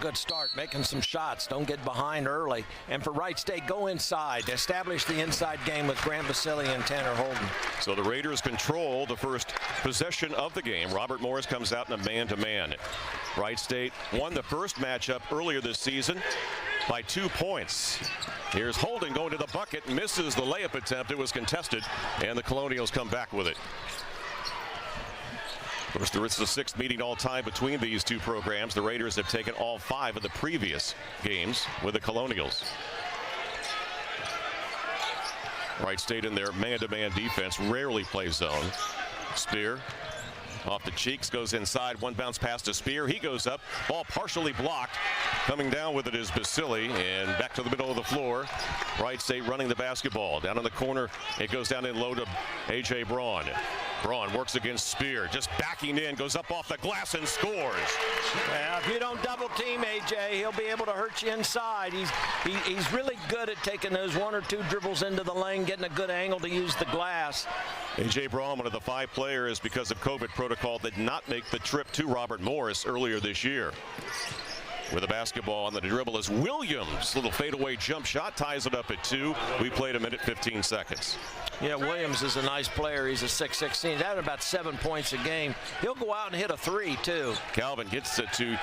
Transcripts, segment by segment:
good start, making some shots. Don't get behind early. And for Wright State, go inside. Establish the inside game with Grant Basile and Tanner Holden. So the Raiders control the first possession of the game. Robert Morris comes out in a man-to-man. Wright State won the first matchup earlier this season by 2 points. Here's Holden going to the bucket, misses the layup attempt. It was contested, and the Colonials come back with it. Of course, it's the 6th meeting all time between these two programs. The Raiders have taken all 5 of the previous games with the Colonials. Wright State in their man-to-man defense rarely plays zone. Spear off the cheeks, goes inside, one bounce pass to Spear. He goes up, ball partially blocked. Coming down with it is Basile, and back to the middle of the floor. Wright State running the basketball. Down in the corner, it goes down in low to A.J. Braun. Braun works against Spear, just backing in, goes up off the glass and scores. Well, if you don't double team A.J., he'll be able to hurt you inside. He's really good at taking those 1 or 2 dribbles into the lane, getting a good angle to use the glass. A.J. Braun, one of the 5 players because of COVID protocol, did not make the trip to Robert Morris earlier this year. With the basketball on the dribble is Williams. Little fadeaway jump shot, ties it up at 2. We played 1:15 seconds. Yeah, Williams is a nice player. He's a 6'16". He's having about 7 points a game. He'll go out and hit a 3, too. Calvin gets it to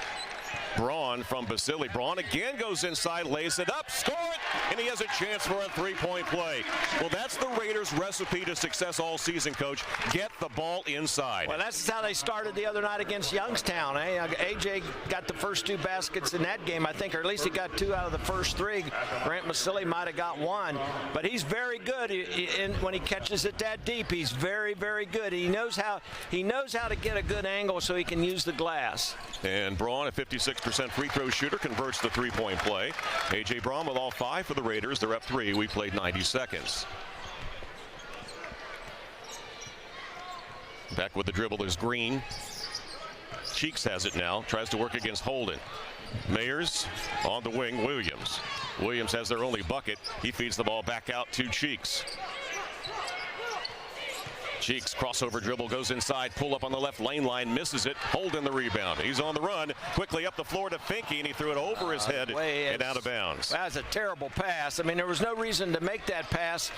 Braun from Basile. Braun again goes inside, lays it up, score it, and he has a chance for a 3-point play. Well, that's the Raiders' recipe to success all season, Coach. Get the ball inside. Well, that's how they started the other night against Youngstown. A.J. got the first 2 baskets in that game, I think, or at least he got 2 out of the first 3. Grant Basile might have got 1, but he's very good. When he catches it that deep, he's very, very good. He knows how to get a good angle so he can use the glass. And Braun, a 56% free throw shooter, converts the 3-point play. A.J. Braun with all 5 for the Raiders. They're up 3. We played 90 seconds. Back with the dribble is Green. Cheeks has it now. Tries to work against Holden. Mayers on the wing. Williams. Williams has their only bucket. He feeds the ball back out to Cheeks. Cheeks crossover dribble, goes inside, pull up on the left lane line, misses it. Holden the rebound. He's on the run, quickly up the floor to Finke, and he threw it over his head and out of bounds. That's a terrible pass. I mean, there was no reason to make that pass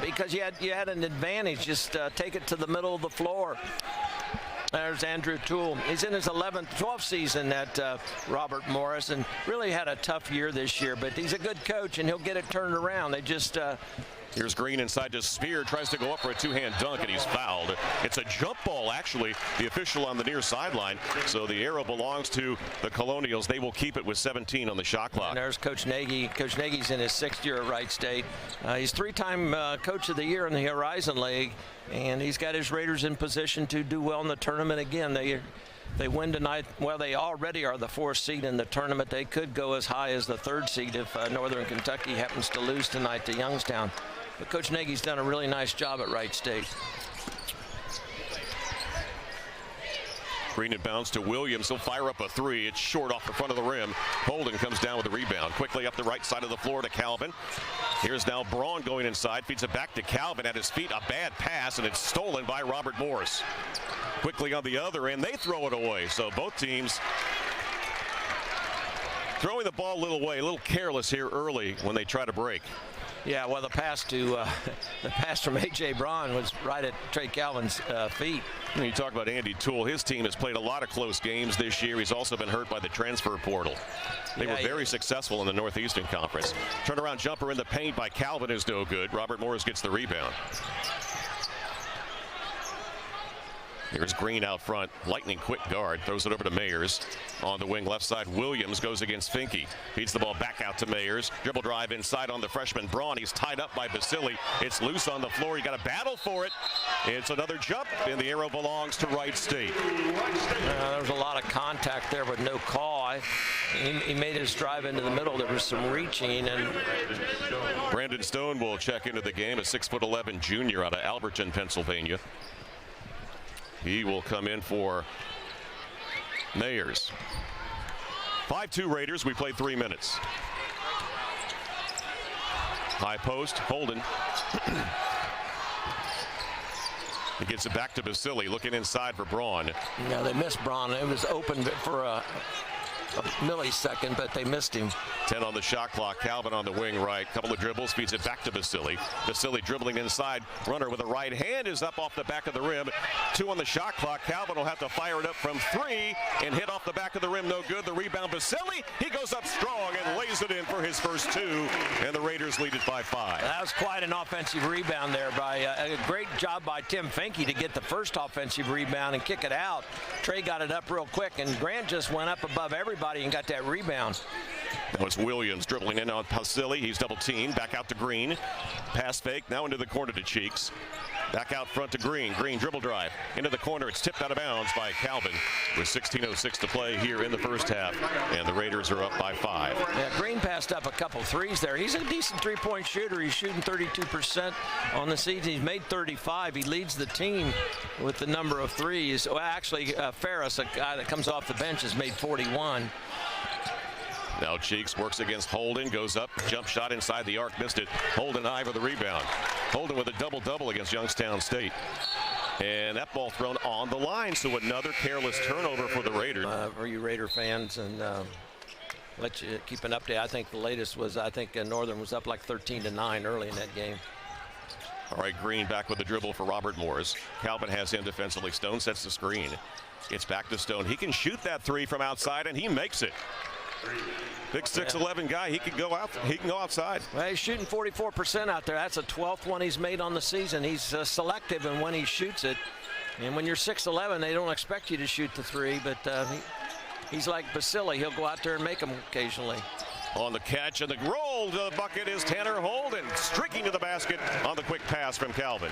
because you had an advantage. Just take it to the middle of the floor. There's Andrew Toole. He's in his 12th season at Robert Morris and really had a tough year this year, but he's a good coach and he'll get it turned around. They just here's Green inside to Spear, tries to go up for a 2-hand dunk, and he's fouled. It's a jump ball, actually, the official on the near sideline. So the arrow belongs to the Colonials. They will keep it with 17 on the shot clock. And there's Coach Nagy. Coach Nagy's in his 6th year at Wright State. He's 3-time Coach of the Year in the Horizon League, and he's got his Raiders in position to do well in the tournament again. They win tonight. Well, they already are the 4th seed in the tournament. They could go as high as the 3rd seed if Northern Kentucky happens to lose tonight to Youngstown. But Coach Nagy's done a really nice job at Wright State. Green inbounds to Williams. He'll fire up a 3. It's short off the front of the rim. Holden comes down with the rebound. Quickly up the right side of the floor to Calvin. Here's now Braun going inside. Feeds it back to Calvin at his feet. A bad pass, and it's stolen by Robert Morris. Quickly on the other end, they throw it away. So both teams throwing the ball a little careless here early when they try to break. Yeah, well, the pass from A.J. Braun was right at Trey Calvin's feet. And you talk about Andy Toole. His team has played a lot of close games this year. He's also been hurt by the transfer portal. They were very successful in the Northeastern Conference. Turnaround jumper in the paint by Calvin is no good. Robert Morris gets the rebound. Here's Green out front, lightning quick guard, throws it over to Mayers. On the wing left side, Williams goes against Finke. Feeds the ball back out to Mayers. Dribble drive inside on the freshman Braun. He's tied up by Basile. It's loose on the floor. You got to battle for it. It's another jump, and the arrow belongs to Wright State. There was a lot of contact there with no call. He made his drive into the middle. There was some reaching. And Brandon Stone will check into the game, a 6'11" junior out of Alberton, Pennsylvania. He will come in for Mayers. 5-2 Raiders. We played 3 minutes. High post, Holden. He gets it back to Basile, looking inside for Braun. Yeah, they missed Braun. It was open for a millisecond, but they missed him. 10 on the shot clock. Calvin on the wing right. Couple of dribbles, feeds it back to Basili. Basili dribbling inside. Runner with a right hand is up off the back of the rim. 2 on the shot clock. Calvin will have to fire it up from 3 and hit off the back of the rim. No good. The rebound, Basili. He goes up strong and lays it in for his first 2. And the Raiders lead it by 5. That was quite an offensive rebound there by a great job by Tim Finke to get the first offensive rebound and kick it out. Trey got it up real quick, and Grant just went up above everybody and got that rebound. That was Williams dribbling in on Basili. He's double teamed. Back out to Green. Pass fake. Now into the corner to Cheeks. Back out front to Green. Green dribble drive into the corner. It's tipped out of bounds by Calvin with 16:06 to play here in the first half. And the Raiders are up by 5. Yeah, Green passed up a couple threes there. He's a decent three-point shooter. He's shooting 32% on the season. He's made 35. He leads the team with the number of threes. Well, actually, Ferris, a guy that comes off the bench, has made 41. Now Cheeks works against Holden, goes up, jump shot inside the arc, missed it. Holden high for the rebound. Holden with a double-double against Youngstown State. And that ball thrown on the line, so another careless turnover for the Raiders. For you Raider fans, and let you keep an update. I think the latest was, Northern was up like 13-9 early in that game. All right, Green back with the dribble for Robert Morris. Calvin has him defensively. Stone sets the screen. It's back to Stone. He can shoot that 3 from outside, and he makes it. Big 6'11" guy, he can go out. He can go outside. Well, he's shooting 44% out there. That's the 12th one he's made on the season. He's selective in when he shoots it. And when you're 6'11", they don't expect you to shoot the 3. But he's like Basili. He'll go out there and make them occasionally. On the catch and the roll to the bucket is Tanner Holden, streaking to the basket on the quick pass from Calvin.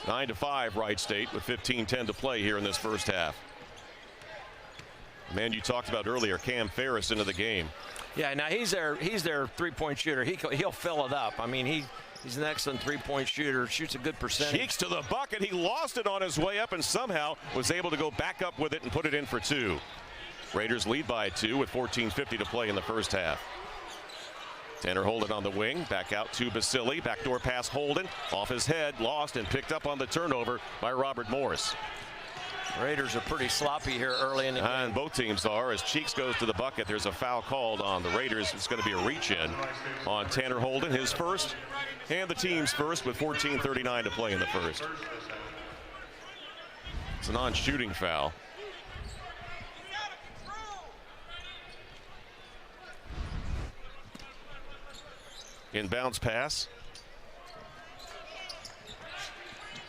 9-5 Wright State with 15:10 to play here in this first half. Man, you talked about earlier, Cam Ferris into the game. Yeah, now he's their three-point shooter. He'll fill it up. I mean, he's an excellent three-point shooter, shoots a good percentage. Cheeks to the bucket. He lost it on his way up and somehow was able to go back up with it and put it in for 2. Raiders lead by 2 with 14:50 to play in the first half. Tanner Holden on the wing, back out to Basili. Backdoor pass Holden, off his head, lost and picked up on the turnover by Robert Morris. Raiders are pretty sloppy here early in the game. And both teams are. As Cheeks goes to the bucket, there's a foul called on the Raiders. It's going to be a reach-in on Tanner Holden, his first, and the team's first with 14:39 to play in the first. It's a non-shooting foul. Inbounds pass.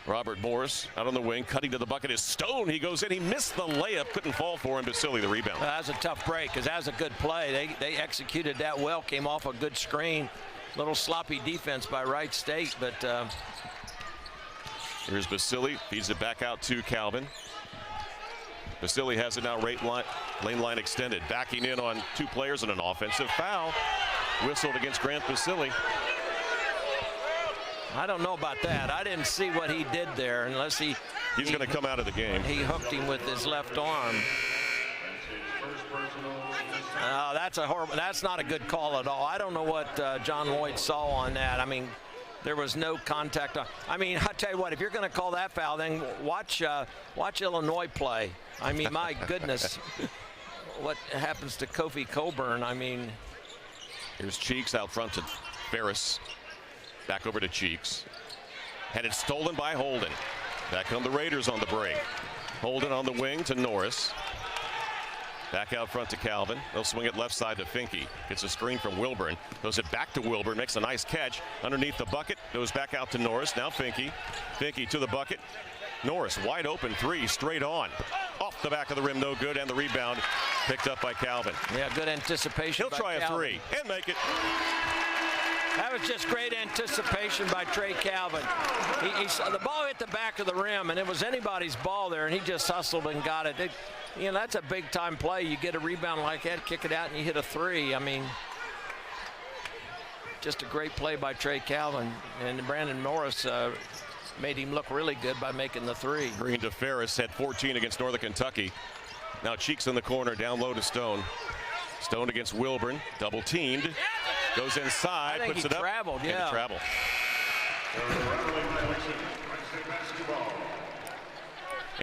Robert Morris out on the wing, cutting to the bucket is Stone. He goes in. He missed the layup. Couldn't fall for him. Basili the rebound. That was a tough break because that was a good play. They executed that well. Came off a good screen. Little sloppy defense by Wright State, but here's Basili. Feeds it back out to Calvin. Basili has it now. Lane line extended. Backing in on 2 players and an offensive foul. Whistled against Grant Basili. I don't know about that. I didn't see what he did there unless he's going to come out of the game. He hooked him with his left arm. That's a horrible. That's not a good call at all. I don't know what John Lloyd saw on that. I mean, there was no contact. I mean, I tell you what, if you're going to call that foul, then watch Illinois play. I mean, my goodness, what happens to Kofi Coburn? I mean, here's Cheeks out front to Ferris. Back over to Cheeks. Had it stolen by Holden. Back come the Raiders on the break. Holden on the wing to Norris. Back out front to Calvin. They'll swing it left side to Finke. Gets a screen from Wilburn. Throws it back to Wilburn. Makes a nice catch underneath the bucket. Goes back out to Norris. Now Finke. Finke to the bucket. Norris wide open 3 straight on. Off the back of the rim, no good, and the rebound picked up by Calvin. Yeah, good anticipation. He'll try a 3 and make it. That was just great anticipation by Trey Calvin. The ball hit the back of the rim, and it was anybody's ball there, and he just hustled and got it. That's a big-time play. You get a rebound like that, kick it out, and you hit a 3. I mean, just a great play by Trey Calvin. And Brandon Morris made him look really good by making the 3. Green to Ferris, had 14 against Northern Kentucky. Now Cheeks in the corner, down low to Stone. Stone against Wilburn, double teamed. Goes inside, puts it up. Traveled, yeah. And travel.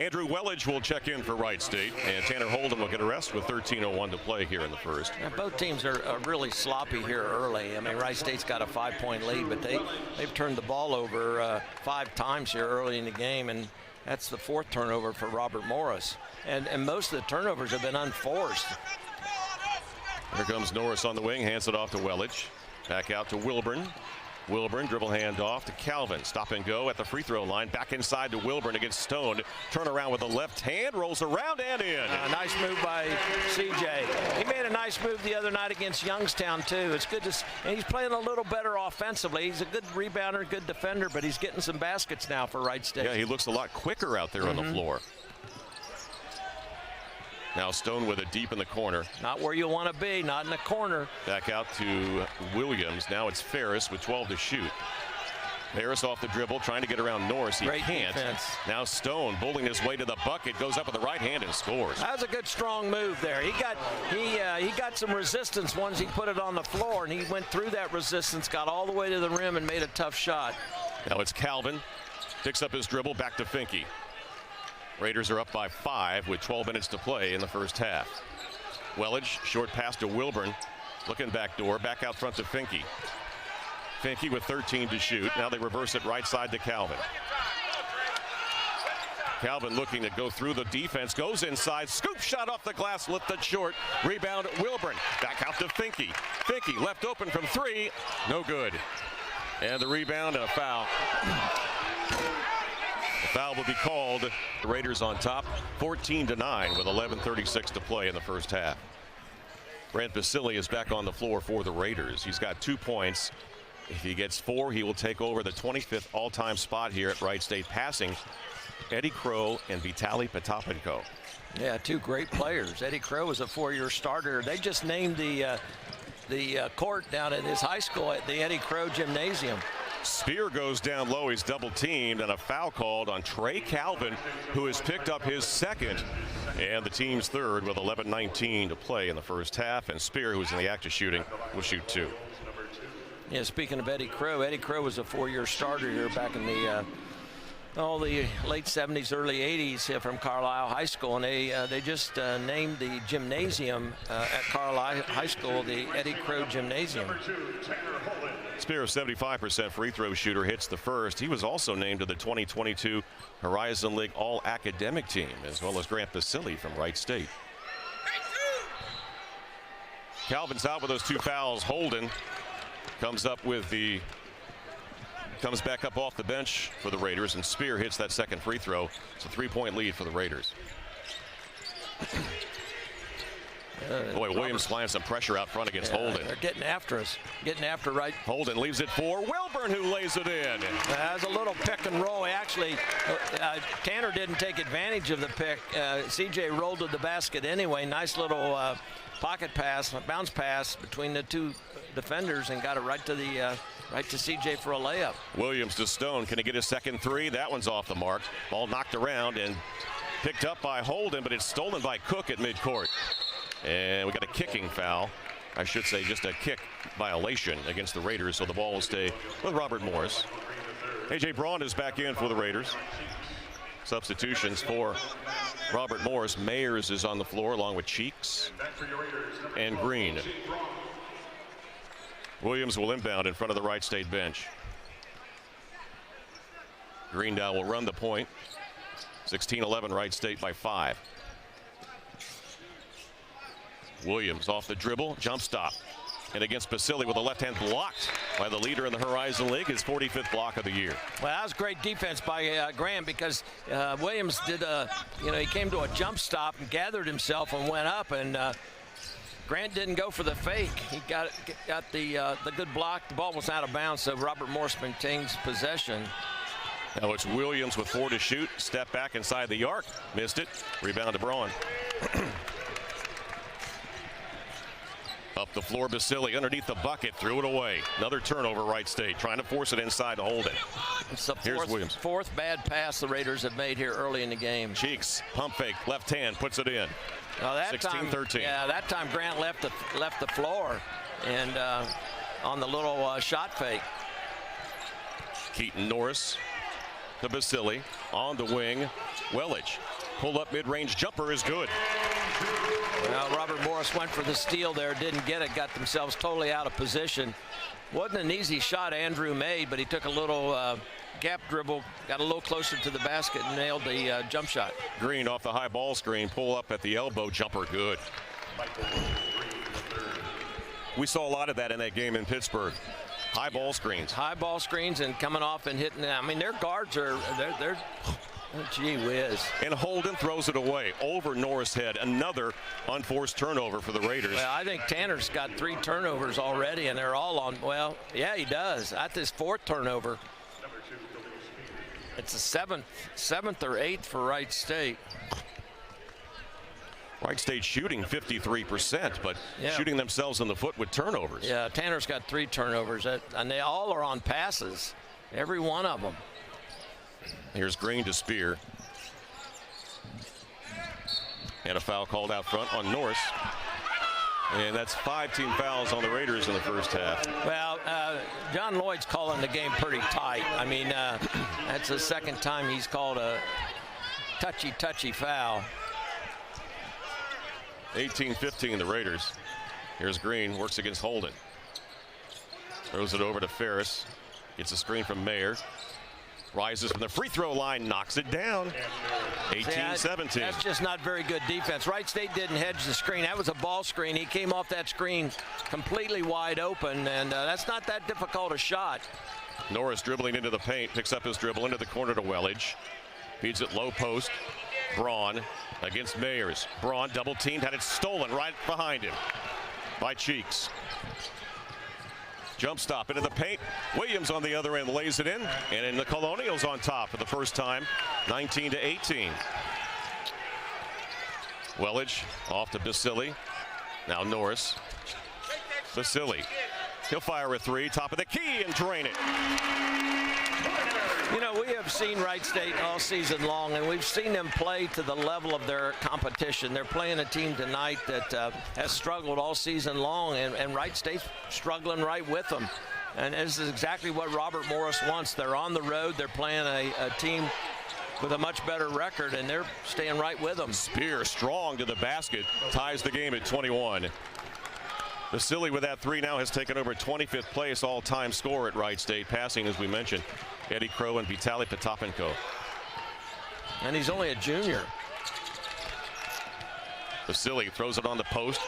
Andrew Wellage will check in for Wright State, and Tanner Holden will get a rest with 13:01 to play here in the first. Yeah, both teams are really sloppy here early. I mean, Wright State's got a 5-point lead, but they've turned the ball over 5 times here early in the game, and that's the 4th turnover for Robert Morris. And most of the turnovers have been unforced. Here comes Norris on the wing, hands it off to Wellage. Back out to Wilburn. Wilburn, dribble hand off to Calvin. Stop and go at the free throw line. Back inside to Wilburn against Stone. Turn around with the left hand, rolls around and in. Nice move by CJ. He made a nice move the other night against Youngstown too. It's good to see, and he's playing a little better offensively. He's a good rebounder, good defender, but he's getting some baskets now for Wright State. Yeah, he looks a lot quicker out there on the floor. Now Stone with it deep in the corner. Not where you want to be, not in the corner. Back out to Williams. Now it's Ferris with 12 to shoot. Ferris off the dribble, trying to get around Norris. He Great can't. defense. Now Stone bowling his way to the bucket, goes up with the right hand and scores. That was a good strong move there. He got some resistance once he put it on the floor, and he went through that resistance, got all the way to the rim, and made a tough shot. Now it's Calvin. Picks up his dribble, back to Finke. Raiders are up by 5 with 12 minutes to play in the first half. Wellage, short pass to Wilburn. Looking back door, back out front to Finke. Finke with 13 to shoot. Now they reverse it right side to Calvin. Calvin looking to go through the defense, goes inside, scoop shot off the glass, lifted short. Rebound Wilburn, back out to Finke. Finke left open from 3, no good. And the rebound and a foul. The foul will be called. The Raiders on top, 14-9 with 11:36 to play in the first half. Grant Basile is back on the floor for the Raiders. He's got 2 points. If he gets 4, he will take over the 25th all-time spot here at Wright State, passing Eddie Crow and Vitaly Potapenko. Yeah, 2 great players. Eddie Crow was a 4-year starter. They just named the court down at his high school at the Eddie Crow Gymnasium. Spear goes down low. He's double teamed, and a foul called on Trey Calvin, who has picked up his 2nd and the team's 3rd with 11:19 to play in the first half. And Spear, who's in the act of shooting, will shoot 2. Yeah, speaking of Eddie Crow was a 4-year starter here back in the late 70s, early 80s here from Carlisle High School, and they just named the gymnasium at Carlisle High School the Eddie Crow Gymnasium. Spear, 75% free throw shooter, hits the first. He was also named to the 2022 Horizon League All-Academic Team, as well as Grant Basile from Wright State. Calvin's out with those 2 fouls. Holden comes back up off the bench for the Raiders, and Spear hits that 2nd free throw. It's a 3-point lead for the Raiders. Boy, Williams applying some pressure out front against Holden. They're getting after us, getting after Wright. Holden leaves it for Wilburn, who lays it in. That was a little pick and roll. Actually, Tanner didn't take advantage of the pick. CJ rolled to the basket anyway. Nice little pocket pass, bounce pass between the 2 defenders, and got it right to CJ for a layup. Williams to Stone. Can he get his 2nd 3? That one's off the mark. Ball knocked around and picked up by Holden, but it's stolen by Cook at midcourt. And we got a kicking foul. I should say just a kick violation against the Raiders, so the ball will stay with Robert Morris. A.J. Braun is back in for the Raiders. Substitutions for Robert Morris. Mayers is on the floor along with Cheeks and Green. Williams will inbound in front of the Wright State bench. Greendow will run the point. 16-11 Wright State by 5. Williams off the dribble, jump stop. And against Basile with a left hand blocked by the leader in the Horizon League, his 45th block of the year. Well, that was great defense by Graham, because Williams did he came to a jump stop and gathered himself and went up, and Grant didn't go for the fake. He got the good block. The ball was out of bounds, so Robert Morris maintains possession. Now it's Williams with 4 to shoot. Step back inside the arc, missed it. Rebound to Braun. Up the floor, Basile underneath the bucket, threw it away. Another turnover, Wright State, trying to force it inside to Holden. It's the Here's Williams. 4th bad pass the Raiders have made here early in the game. Cheeks, pump fake, left hand, puts it in. 16-13. Yeah, that time Grant left the floor, and on the little shot fake. Keaton Norris to Basili. On the wing, Welledge. Pull up mid-range jumper is good. Well, Robert Morris went for the steal there, didn't get it, got themselves totally out of position. Wasn't an easy shot Andrew made, but he took a little gap dribble, got a little closer to the basket and nailed the jump shot. Green off the high ball screen, pull up at the elbow, jumper good. We saw a lot of that in that game in Pittsburgh. High ball screens. High ball screens and coming off and hitting. I mean, their guards are, they're gee whiz. And Holden throws it away over Norris' head. Another unforced turnover for the Raiders. Well, I think Tanner's got 3 turnovers already, and they're all on, well, yeah, he does. That's his 4th turnover. It's the 7th or 8th for Wright State. Wright State shooting 53%, but shooting themselves in the foot with turnovers. Yeah, Tanner's got 3 turnovers, and they all are on passes, every one of them. Here's Green to Spear. And a foul called out front on Norris. And that's 5 team fouls on the Raiders in the first half. Well, John Lloyd's calling the game pretty tight. I mean, that's the 2nd time he's called a touchy foul. 18-15 the Raiders. Here's Green, works against Holden. Throws it over to Ferris. Gets a screen from Mayer. Rises from the free throw line, knocks it down. 18-17. That's just not very good defense. Wright State didn't hedge the screen. That was a ball screen. He came off that screen completely wide open, and that's not that difficult a shot. Norris dribbling into the paint, picks up his dribble into the corner to Welledge. Feeds it low post. Braun against Mayers. Braun double teamed, had it stolen right behind him by Cheeks. Jump stop into the paint. Williams on the other end lays it in, and in the Colonials on top for the first time, 19-18. Welledge off to Basili. Now Norris. Basili. He'll fire a 3, top of the key, and drain it. You know, we have seen Wright State all season long, and we've seen them play to the level of their competition. They're playing a team tonight that has struggled all season long, and Wright State's struggling right with them. And this is exactly what Robert Morris wants. They're on the road. They're playing a team with a much better record, and they're staying right with them. Spear strong to the basket, ties the game at 21. Basili with that 3 now has taken over 25th place all-time score at Wright State, passing, as we mentioned, Eddie Crow and Vitaly Potapenko. And he's only a junior. Basili throws it on the post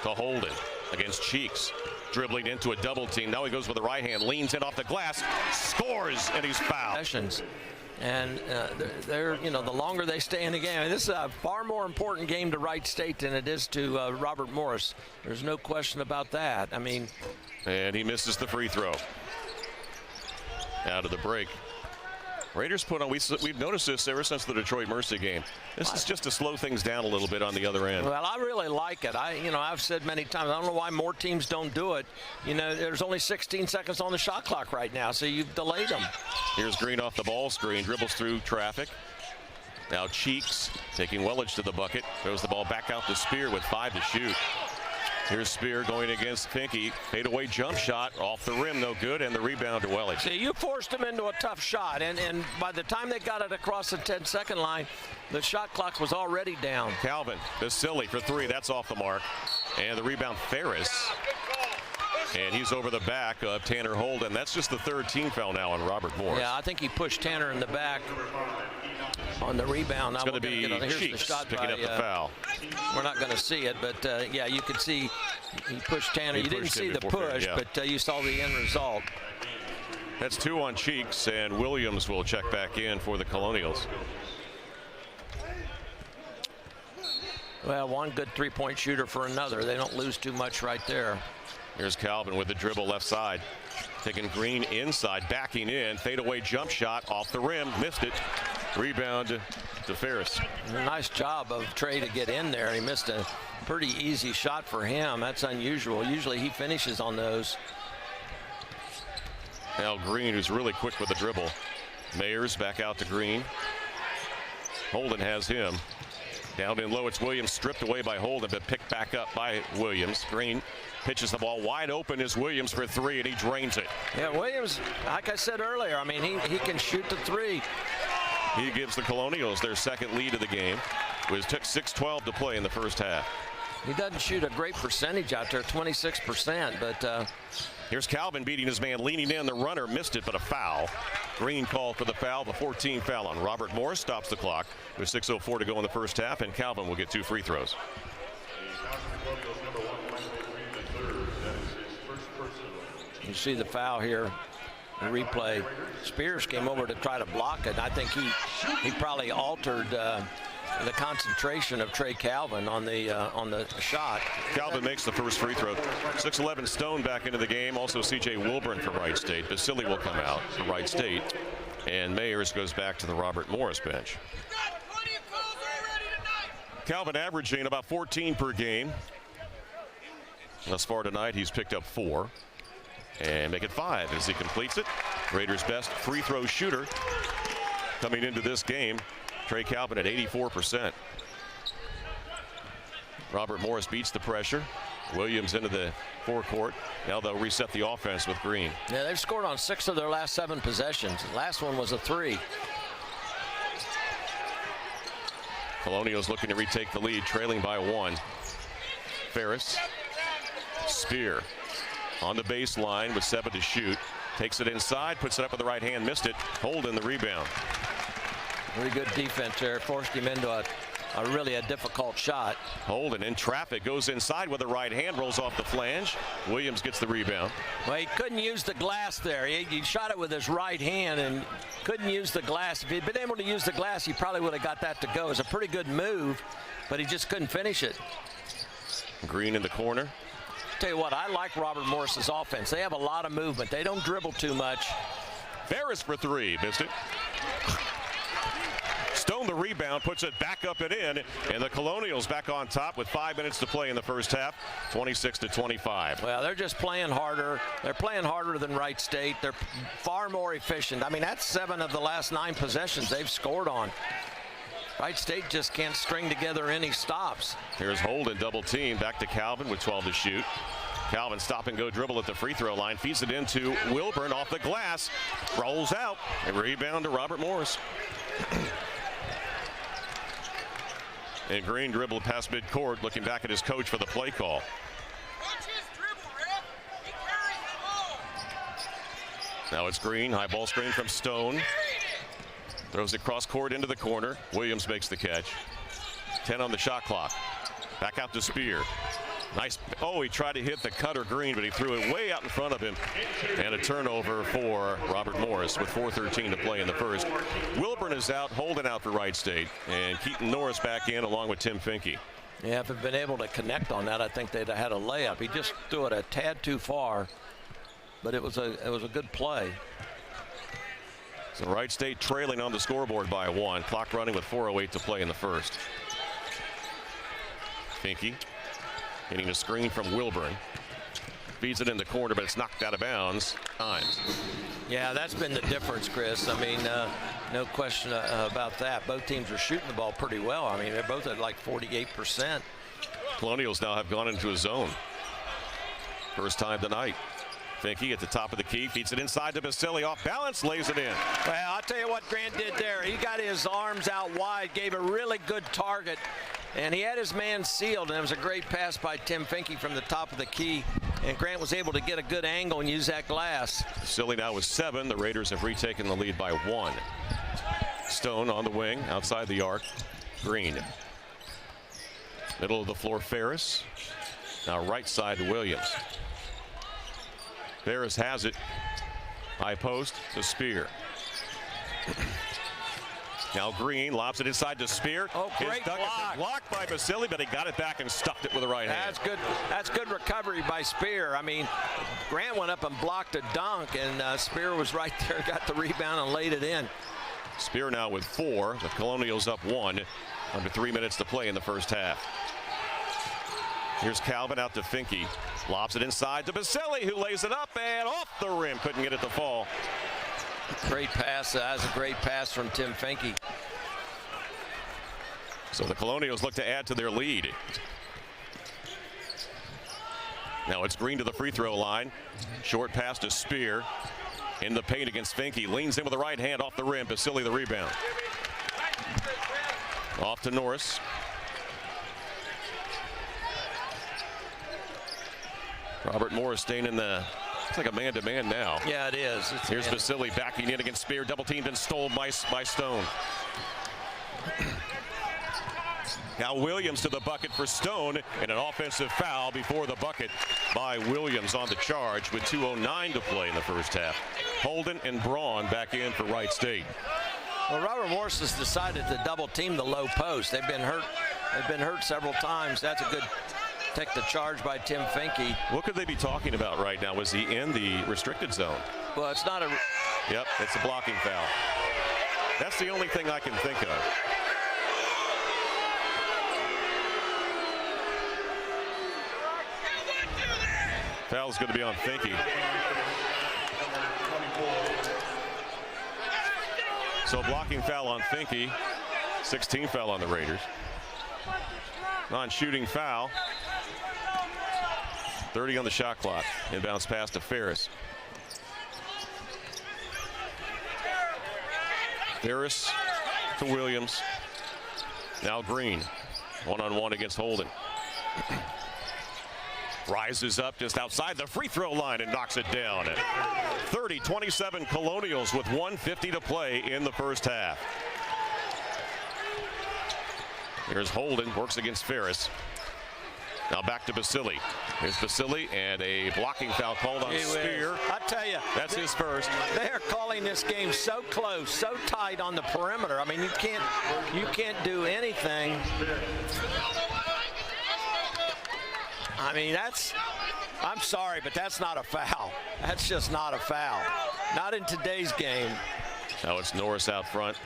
to Holden against Cheeks. Dribbling into a double team. Now he goes with the right hand, leans in off the glass, scores, and he's fouled. And they're, you know, the longer they stay in the game, and this is a far more important game to Wright State than it is to Robert Morris. There's no question about that. I mean, and he misses the free throw. Out of the break. Raiders put on, we've noticed this ever since the Detroit Mercy game. This is just to slow things down a little bit on the other end. Well, I really like it. I've said many times, I don't know why more teams don't do it. You know, there's only 16 seconds on the shot clock right now, so you've delayed them. Here's Green off the ball screen, dribbles through traffic. Now Cheeks taking Welledge to the bucket. Throws the ball back out to Spear with 5 to shoot. Here's Spear going against Finke. Fadeaway jump shot off the rim, no good, and the rebound to Welledge. See, you forced him into a tough shot, and by the time they got it across the 10-second line, the shot clock was already down. Calvin, Basili for 3, that's off the mark. And the rebound, Ferris. And he's over the back of Tanner Holden. That's just the 3rd team foul now on Robert Morris. Yeah, I think he pushed Tanner in the back on the rebound. It's going to be Cheeks picking up the foul. We're not going to see it, but yeah, you could see he pushed Tanner. You didn't see the push, but you saw the end result. That's 2 on Cheeks, and Williams will check back in for the Colonials. Well, one good 3-point shooter for another. They don't lose too much right there. Here's Calvin with the dribble left side. Taking Green inside, backing in. Fadeaway jump shot off the rim. Missed it. Rebound to Ferris. Nice job of Trey to get in there. He missed a pretty easy shot for him. That's unusual. Usually he finishes on those. Now Green, who's really quick with the dribble. Mayers back out to Green. Holden has him. Down in low, it's Williams, stripped away by Holden, but picked back up by Williams. Green pitches the ball wide open is Williams for three, and he drains it. Yeah, Williams, like I said earlier, I mean, he can shoot the three. He gives the Colonials their second lead of the game. It took 6:12 to play in the first half. He doesn't shoot a great percentage out there, 26%, but here's Calvin beating his man, leaning in. The runner missed it, but a foul. Green called for the foul, the 14th foul on Robert Morris. Stops the clock with 6:04 to go in the first half, and Calvin will get 2 free throws. You see the foul here, the replay. Spears came over to try to block it. I think he probably altered the concentration of Trey Calvin on the shot. Calvin makes the first free throw. 6'11" Stone back into the game. Also C.J. Wilburn for Wright State. Basili will come out for Wright State. And Mayers goes back to the Robert Morris bench. Calvin averaging about 14 per game. Thus far tonight, he's picked up 4. And make it 5 as he completes it. Raiders' best free throw shooter coming into this game. Trey Calvin at 84%. Robert Morris beats the pressure. Williams into the forecourt. Now they'll reset the offense with Green. Yeah, they've scored on 6 of their last 7 possessions. The last one was a 3. Colonials looking to retake the lead, trailing by 1. Ferris. Spear on the baseline with 7 to shoot. Takes it inside, puts it up with the right hand, missed it. Holden the rebound. Very good defense there. Forced him into a really difficult shot. Holden in traffic, goes inside with the right hand, rolls off the flange. Williams gets the rebound. Well, he couldn't use the glass there. He shot it with his right hand and couldn't use the glass. If he'd been able to use the glass, he probably would have got that to go. It was a pretty good move, but he just couldn't finish it. Green in the corner. Tell you what, I like Robert Morris's offense. They have a lot of movement. They don't dribble too much. Ferris for 3, missed it. Stone the rebound, puts it back up and in, and the Colonials back on top with 5 minutes to play in the first half, 26-25. Well, they're just playing harder. They're playing harder than Wright State. They're far more efficient. I mean, that's 7 of the last 9 possessions they've scored on. Wright State just can't string together any stops. Here's Holden double team, back to Calvin with 12 to shoot. Calvin stop and go dribble at the free throw line, feeds it into Wilburn off the glass, rolls out, and rebound to Robert Morris. And Green dribbled past midcourt, looking back at his coach for the play call. Watch his dribble, ref. He carries the ball. Now it's Green, high ball screen from Stone. Throws it cross court into the corner. Williams makes the catch. 10 on the shot clock. Back out to Spear. Nice. Oh, he tried to hit the cutter Green, but he threw it way out in front of him. And a turnover for Robert Morris with 4:13 to play in the first. Wilburn is out, Holden out for Wright State. And Keaton Norris back in along with Tim Finke. Yeah, if they'd been able to connect on that, I think they'd have had a layup. He just threw it a tad too far, but it was a good play. So Wright State trailing on the scoreboard by 1. Clock running with 4:08 to play in the first. Finke getting a screen from Wilburn. Feeds it in the corner, but it's knocked out of bounds. Times. Yeah, that's been the difference, Chris. I mean, no question about that. Both teams are shooting the ball pretty well. I mean, they're both at like 48%. Colonials now have gone into a zone. First time tonight. Finke at the top of the key, feeds it inside to Basili, off balance, lays it in. Well, I'll tell you what Grant did there. He got his arms out wide, gave a really good target, and he had his man sealed, and it was a great pass by Tim Finke from the top of the key, and Grant was able to get a good angle and use that glass. Basili now with 7. The Raiders have retaken the lead by 1. Stone on the wing, outside the arc. Green. Middle of the floor, Ferris. Now right side to Williams. Ferris has it. High post to Spear. Now Green lobs it inside to Spear. Oh, great block. Blocked by Basili, but he got it back and stuffed it with the right hand. That's good. That's good recovery by Spear. I mean, Grant went up and blocked a dunk, and Spear was right there, got the rebound and laid it in. Spear now with 4. The Colonials up 1. Under 3 minutes to play in the first half. Here's Calvin out to Finke. Lobs it inside to Basili, who lays it up and off the rim. Couldn't get it to fall. Great pass. That was a great pass from Tim Finke. So the Colonials look to add to their lead. Now it's Green to the free throw line. Short pass to Spear. In the paint against Finke. Leans in with the right hand off the rim. Basili the rebound. Off to Norris. Robert Morris staying in the, it's like a man-to-man now. Yeah, it is. Here's Basili backing in against Spear. Double teamed and stole by Stone. Now Williams to the bucket for Stone, and an offensive foul before the bucket by Williams on the charge with 2:09 to play in the first half. Holden and Braun back in for Wright State. Well, Robert Morris has decided to double team the low post. They've been hurt. They've been hurt several times. That's a good take the charge by Tim Finke. What could they be talking about right now? Was he in the restricted zone? Well, it's not a. Yep, it's a blocking foul. That's the only thing I can think of. Foul's going to be on Finke. So blocking foul on Finke. 16 foul on the Raiders. Non-shooting foul. 30 on the shot clock. Inbounds pass to Ferris. Ferris to Williams. Now Green. One-on-one against Holden. Rises up just outside the free throw line and knocks it down. 30-27 Colonials with 1:50 to play in the first half. Here's Holden, works against Ferris. Now back to Basili. Here's Basili, and a blocking foul called on Spear. I tell you, that's his first. They are calling this game so close, so tight on the perimeter. I mean, you can't do anything. I mean, I'm sorry, but that's not a foul. That's just not a foul. Not in today's game. Now it's Norris out front.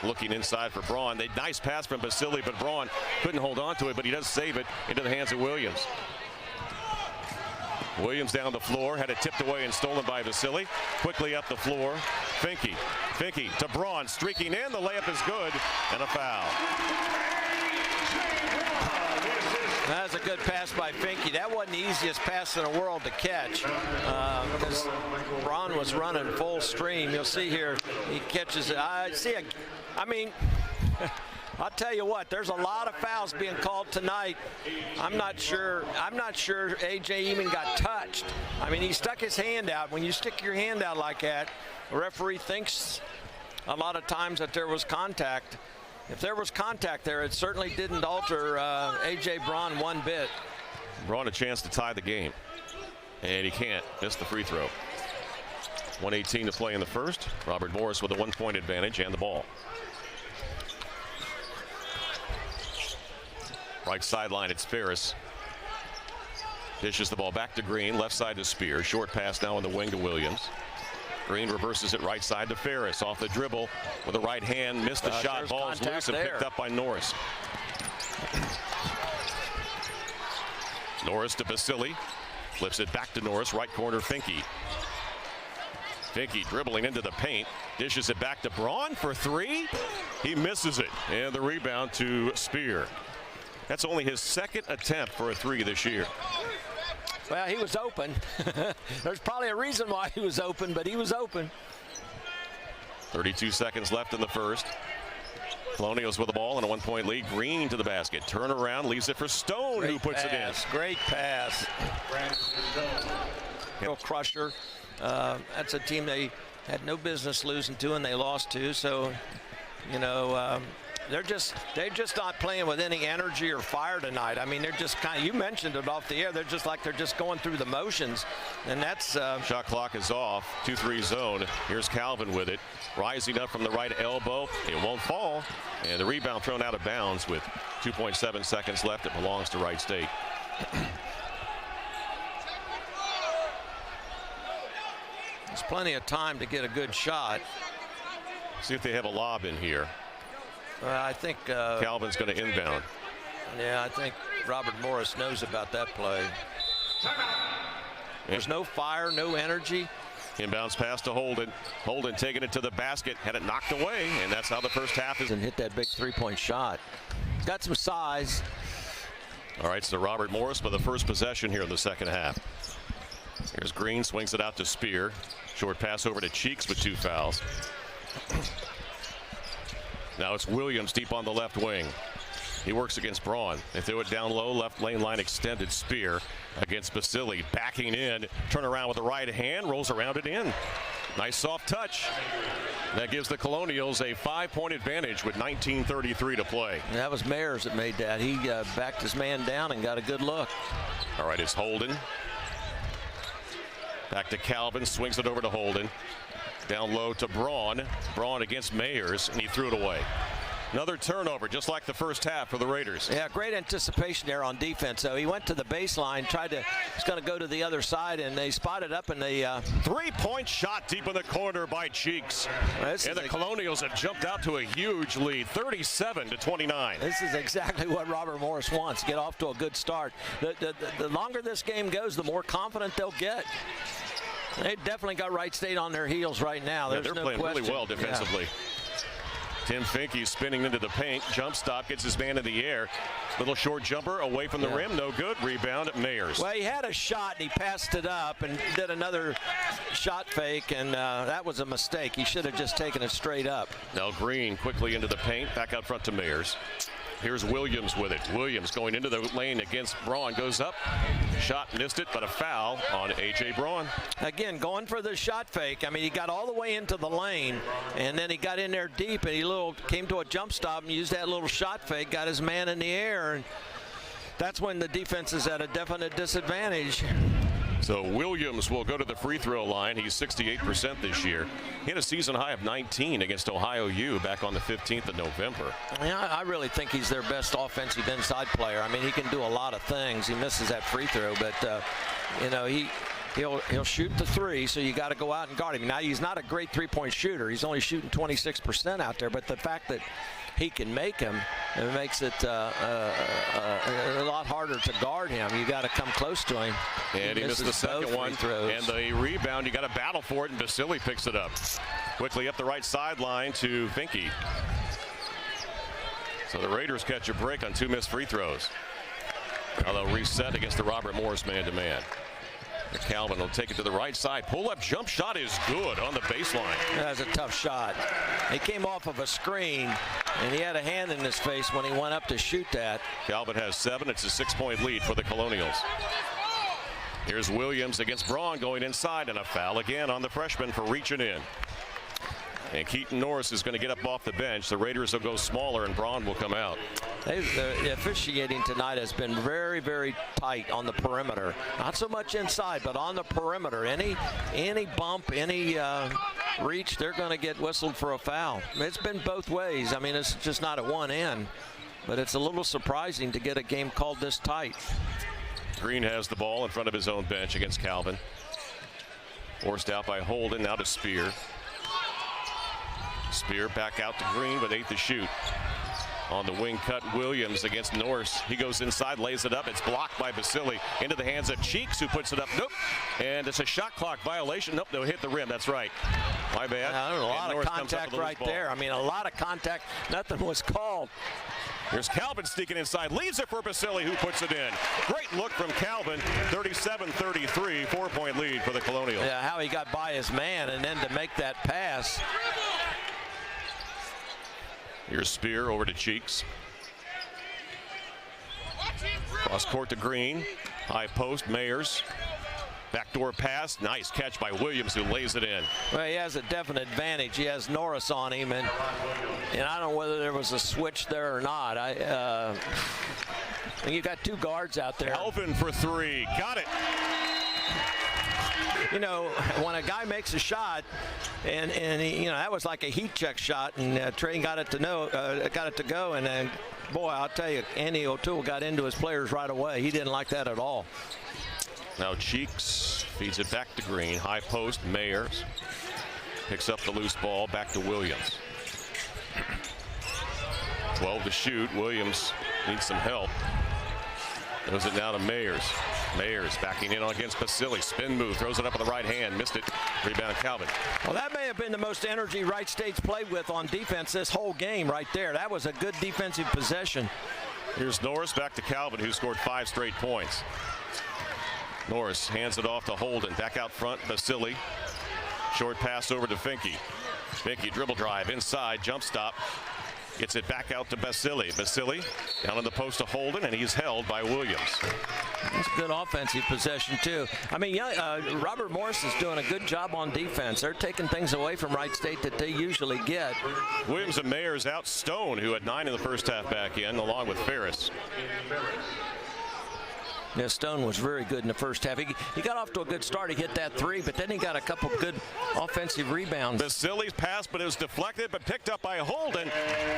Looking inside for Braun. Nice pass from Basili, but Braun couldn't hold on to it, but he does save it into the hands of Williams. Williams down the floor, had it tipped away and stolen by Basili. Quickly up the floor, Finke to Braun, streaking in. The layup is good, and a foul. That was a good pass by Finke. That wasn't the easiest pass in the world to catch because Braun was running full stream. You'll see here he catches it. I mean, I'll tell you what, there's a lot of fouls being called tonight. I'm not sure AJ even got touched. I mean, he stuck his hand out. When you stick your hand out like that, the referee thinks a lot of times that there was contact. If there was contact there, it certainly didn't alter A.J. Braun one bit. Braun a chance to tie the game, and he can't. Missed the free throw. 1:18 to play in the first. Robert Morris with a 1-point advantage and the ball. Right sideline, it's Ferris. Dishes the ball back to Green, left side to Spear. Short pass now on the wing to Williams. Green reverses it right side to Ferris. Off the dribble with the right hand. Missed the shot. Ball's loose and picked up by Norris. Norris to Basili. Flips it back to Norris. Right corner, Finke. Finke dribbling into the paint. Dishes it back to Braun for three. He misses it. And the rebound to Spear. That's only his second attempt for a three this year. Well, he was open. There's probably a reason why he was open, but he was open. 32 seconds left in the first. Colonials with the ball and a 1-point lead. Green to the basket. Turn around, leaves it for Stone, who puts it in. Great pass. Real crusher. That's a team they had no business losing to, and they lost to. So, you know, they're just not playing with any energy or fire tonight. I mean, they're just kind of, you mentioned it off the air, they're just going through the motions, and that's shot clock is off. 2-3 zone. Here's Calvin with it, rising up from the right elbow. It won't fall, and the rebound thrown out of bounds with 2.7 seconds left. It belongs to Wright State. There's plenty of time to get a good shot. See if they have a lob in here. I think Calvin's going to inbound. Yeah, I think Robert Morris knows about that play. There's no fire, no energy. Inbounds pass to Holden. Holden taking it to the basket, had it knocked away, and that's how the first half is. And hit that big three-point shot. He's got some size. All right, so Robert Morris for the first possession here in the second half. Here's Green, swings it out to Spear. Short pass over to Cheeks with 2 fouls. Now it's Williams deep on the left wing. He works against Braun. They throw it down low, left lane line extended. Spear against Basili, backing in, turn around with the right hand, rolls around it in. Nice soft touch. That gives the Colonials a 5-point advantage with 19:33 to play. And that was Mayers that made that. He backed his man down and got a good look. All right, it's Holden. Back to Calvin, swings it over to Holden. Down low to Braun. Braun against Mayers, and he threw it away. Another turnover, just like the first half for the Raiders. Yeah, great anticipation there on defense. So he went to the baseline, he's going to go to the other side, and they spotted up in the 3-point shot deep in the corner by Cheeks. And the Colonials have jumped out to a huge lead, 37-29. This is exactly what Robert Morris wants, get off to a good start. The longer this game goes, the more confident they'll get. They definitely got Wright State on their heels right now. They're playing really well defensively. Yeah. Tim Finke spinning into the paint. Jump stop, gets his man in the air. Little short jumper away from the rim. No good. Rebound at Mayers. Well, he had a shot and he passed it up and did another shot fake, and that was a mistake. He should have just taken it straight up. Now Green quickly into the paint. Back out front to Mayers. Here's Williams with it. Williams going into the lane against Braun. Goes up. Shot missed it, but a foul on A.J. Braun. Again, going for the shot fake. I mean, he got all the way into the lane, and then he got in there deep, and he came to a jump stop and used that little shot fake, got his man in the air, and that's when the defense is at a definite disadvantage. So Williams will go to the free throw line. He's 68% this year. He had a season high of 19 against Ohio U back on the 15th of November. Yeah, I really think he's their best offensive inside player. I mean, he can do a lot of things. He misses that free throw, but you know, he'll shoot the three, so you got to go out and guard him. Now, he's not a great three-point shooter. He's only shooting 26% out there, but the fact that he can make him, it makes it a lot harder to guard him. You got to come close to him. And he missed the second one. And the rebound, you got to battle for it, and Basili picks it up. Quickly up the right sideline to Finke. So the Raiders catch a break on 2 missed free throws. Now they'll reset against the Robert Morris man-to-man. Calvin will take it to the right side. Pull-up jump shot is good on the baseline. That was a tough shot. He came off of a screen, and he had a hand in his face when he went up to shoot that. Calvin has 7. It's a 6-point lead for the Colonials. Here's Williams against Braun going inside, and a foul again on the freshman for reaching in. And Keaton Norris is going to get up off the bench. The Raiders will go smaller, and Braun will come out. The officiating tonight has been very, very tight on the perimeter. Not so much inside, but on the perimeter. Any bump, any reach, they're going to get whistled for a foul. It's been both ways. I mean, it's just not at one end. But it's a little surprising to get a game called this tight. Green has the ball in front of his own bench against Calvin. Forced out by Holden, now to Spear. Spear back out to Green with 8 to shoot. On the wing cut, Williams against Norris. He goes inside, lays it up. It's blocked by Basili. Into the hands of Cheeks, who puts it up. Nope. And it's a shot clock violation. Nope, they'll hit the rim. That's right. My bad. There's a lot of contact right there. I mean, a lot of contact. Nothing was called. Here's Calvin sneaking inside. Leaves it for Basili, who puts it in. Great look from Calvin. 37-33, 4-point lead for the Colonials. Yeah, how he got by his man and then to make that pass. Here's Spear over to Cheeks. Cross court to Green. High post, Mayers. Backdoor pass. Nice catch by Williams, who lays it in. Well, he has a definite advantage. He has Norris on him, and I don't know whether there was a switch there or not. You got 2 guards out there. Calvin for 3. Got it. You know, when a guy makes a shot, and he, you know, that was like a heat check shot, and Trey got it to go, and then, boy, I'll tell you, Andy O'Toole got into his players right away. He didn't like that at all. Now Cheeks feeds it back to Green. High post, Mayers picks up the loose ball, back to Williams. 12 to shoot. Williams needs some help. Throws it now to Mayers. Mayers backing in against Basili. Spin move, throws it up with the right hand. Missed it. Rebound Calvin. Well, that may have been the most energy Wright State's played with on defense this whole game right there. That was a good defensive possession. Here's Norris back to Calvin, who scored 5 straight points. Norris hands it off to Holden. Back out front, Basili. Short pass over to Finke. Finke dribble drive inside, jump stop. Gets it back out to Basili. Basili down on the post to Holden, and he's held by Williams. It's a good offensive possession, too. I mean, Robert Morris is doing a good job on defense. They're taking things away from Wright State that they usually get. Williams and Mayers out Stone, who had 9 in the first half back in, along with Ferris. Yeah, Stone was very good in the first half. He got off to a good start. He hit that 3, but then he got a couple good offensive rebounds. Basili's pass, but it was deflected, but picked up by Holden.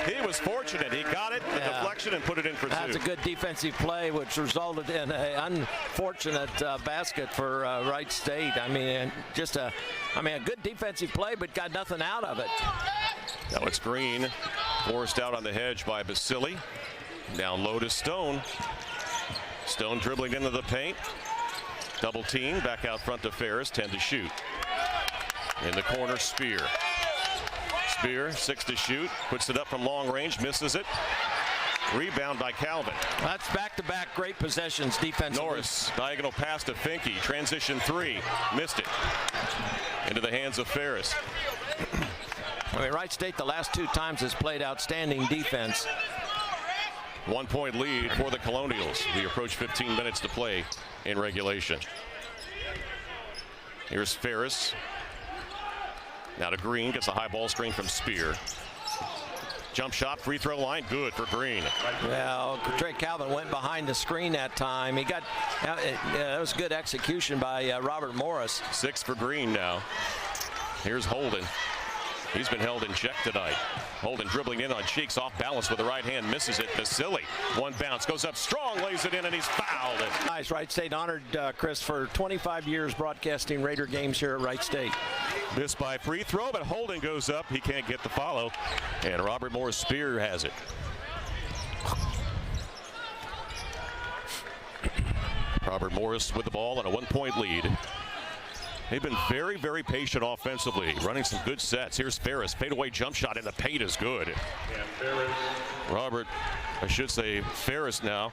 He was fortunate. He got it, the deflection, and put it in for 2. That's a good defensive play, which resulted in an unfortunate basket for Wright State. I mean, a good defensive play, but got nothing out of it. Now it's Green, forced out on the hedge by Basili. Down low to Stone. Stone dribbling into the paint. Double team, back out front to Ferris, 10 to shoot. In the corner, Spear. Spear, 6 to shoot, puts it up from long range, misses it. Rebound by Calvin. That's back-to-back great possessions defensively. Norris, diagonal pass to Finke, transition 3, missed it. Into the hands of Ferris. I mean, Wright State the last 2 times has played outstanding defense. 1-point lead for the Colonials. We approach 15 minutes to play in regulation. Here's Ferris. Now to Green, gets a high ball screen from Spear. Jump shot, free throw line, good for Green. Well, Trey Calvin went behind the screen that time. That was good execution by Robert Morris. 6 for Green now. Here's Holden. He's been held in check tonight. Holden dribbling in on Cheeks, off balance with the right hand, misses it. Basili, 1 bounce, goes up strong, lays it in, and he's fouled. Nice. Wright State honored Chris for 25 years broadcasting Raider games here at Wright State. Missed by free throw, but Holden goes up. He can't get the follow, and Robert Morris Spear has it. Robert Morris with the ball and a 1-point lead. They've been very, very patient offensively, running some good sets. Here's Ferris, fadeaway jump shot in the paint is good. Ferris now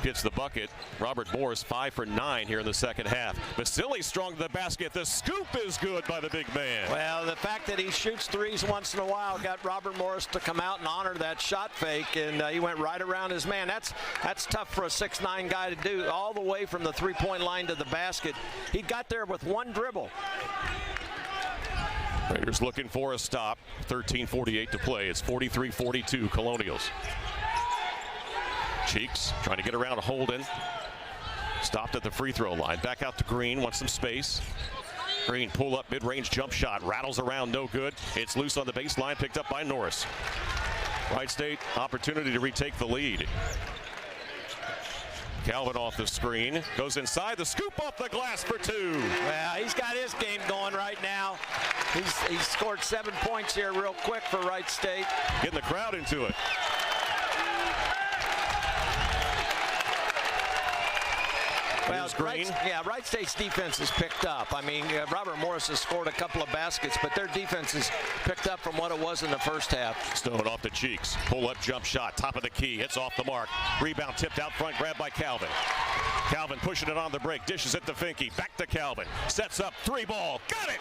gets the bucket. Robert Morris 5 for 9 here in the second half. Basili strong to the basket. The scoop is good by the big man. Well, the fact that he shoots threes once in a while got Robert Morris to come out and honor that shot fake, and he went right around his man. That's tough for a 6'9" guy to do, all the way from the three-point line to the basket. He got there with 1 dribble. Raiders looking for a stop. 13:48 to play. It's 43-42 Colonials. Cheeks trying to get around Holden. Stopped at the free throw line. Back out to Green. Wants some space. Green pull up mid-range jump shot. Rattles around, no good. It's loose on the baseline. Picked up by Norris. Wright State opportunity to retake the lead. Calvin off the screen. Goes inside. The scoop off the glass for 2. Well, he's got his game going right now. He's scored 7 points here real quick for Wright State. Getting the crowd into it. Well, Wright State's defense has picked up. I mean, Robert Morris has scored a couple of baskets, but their defense has picked up from what it was in the first half. Stone off the Cheeks. Pull-up jump shot. Top of the key. Hits off the mark. Rebound tipped out front. Grabbed by Calvin. Calvin pushing it on the break. Dishes it to Finke. Back to Calvin. Sets up. 3-ball. Got it!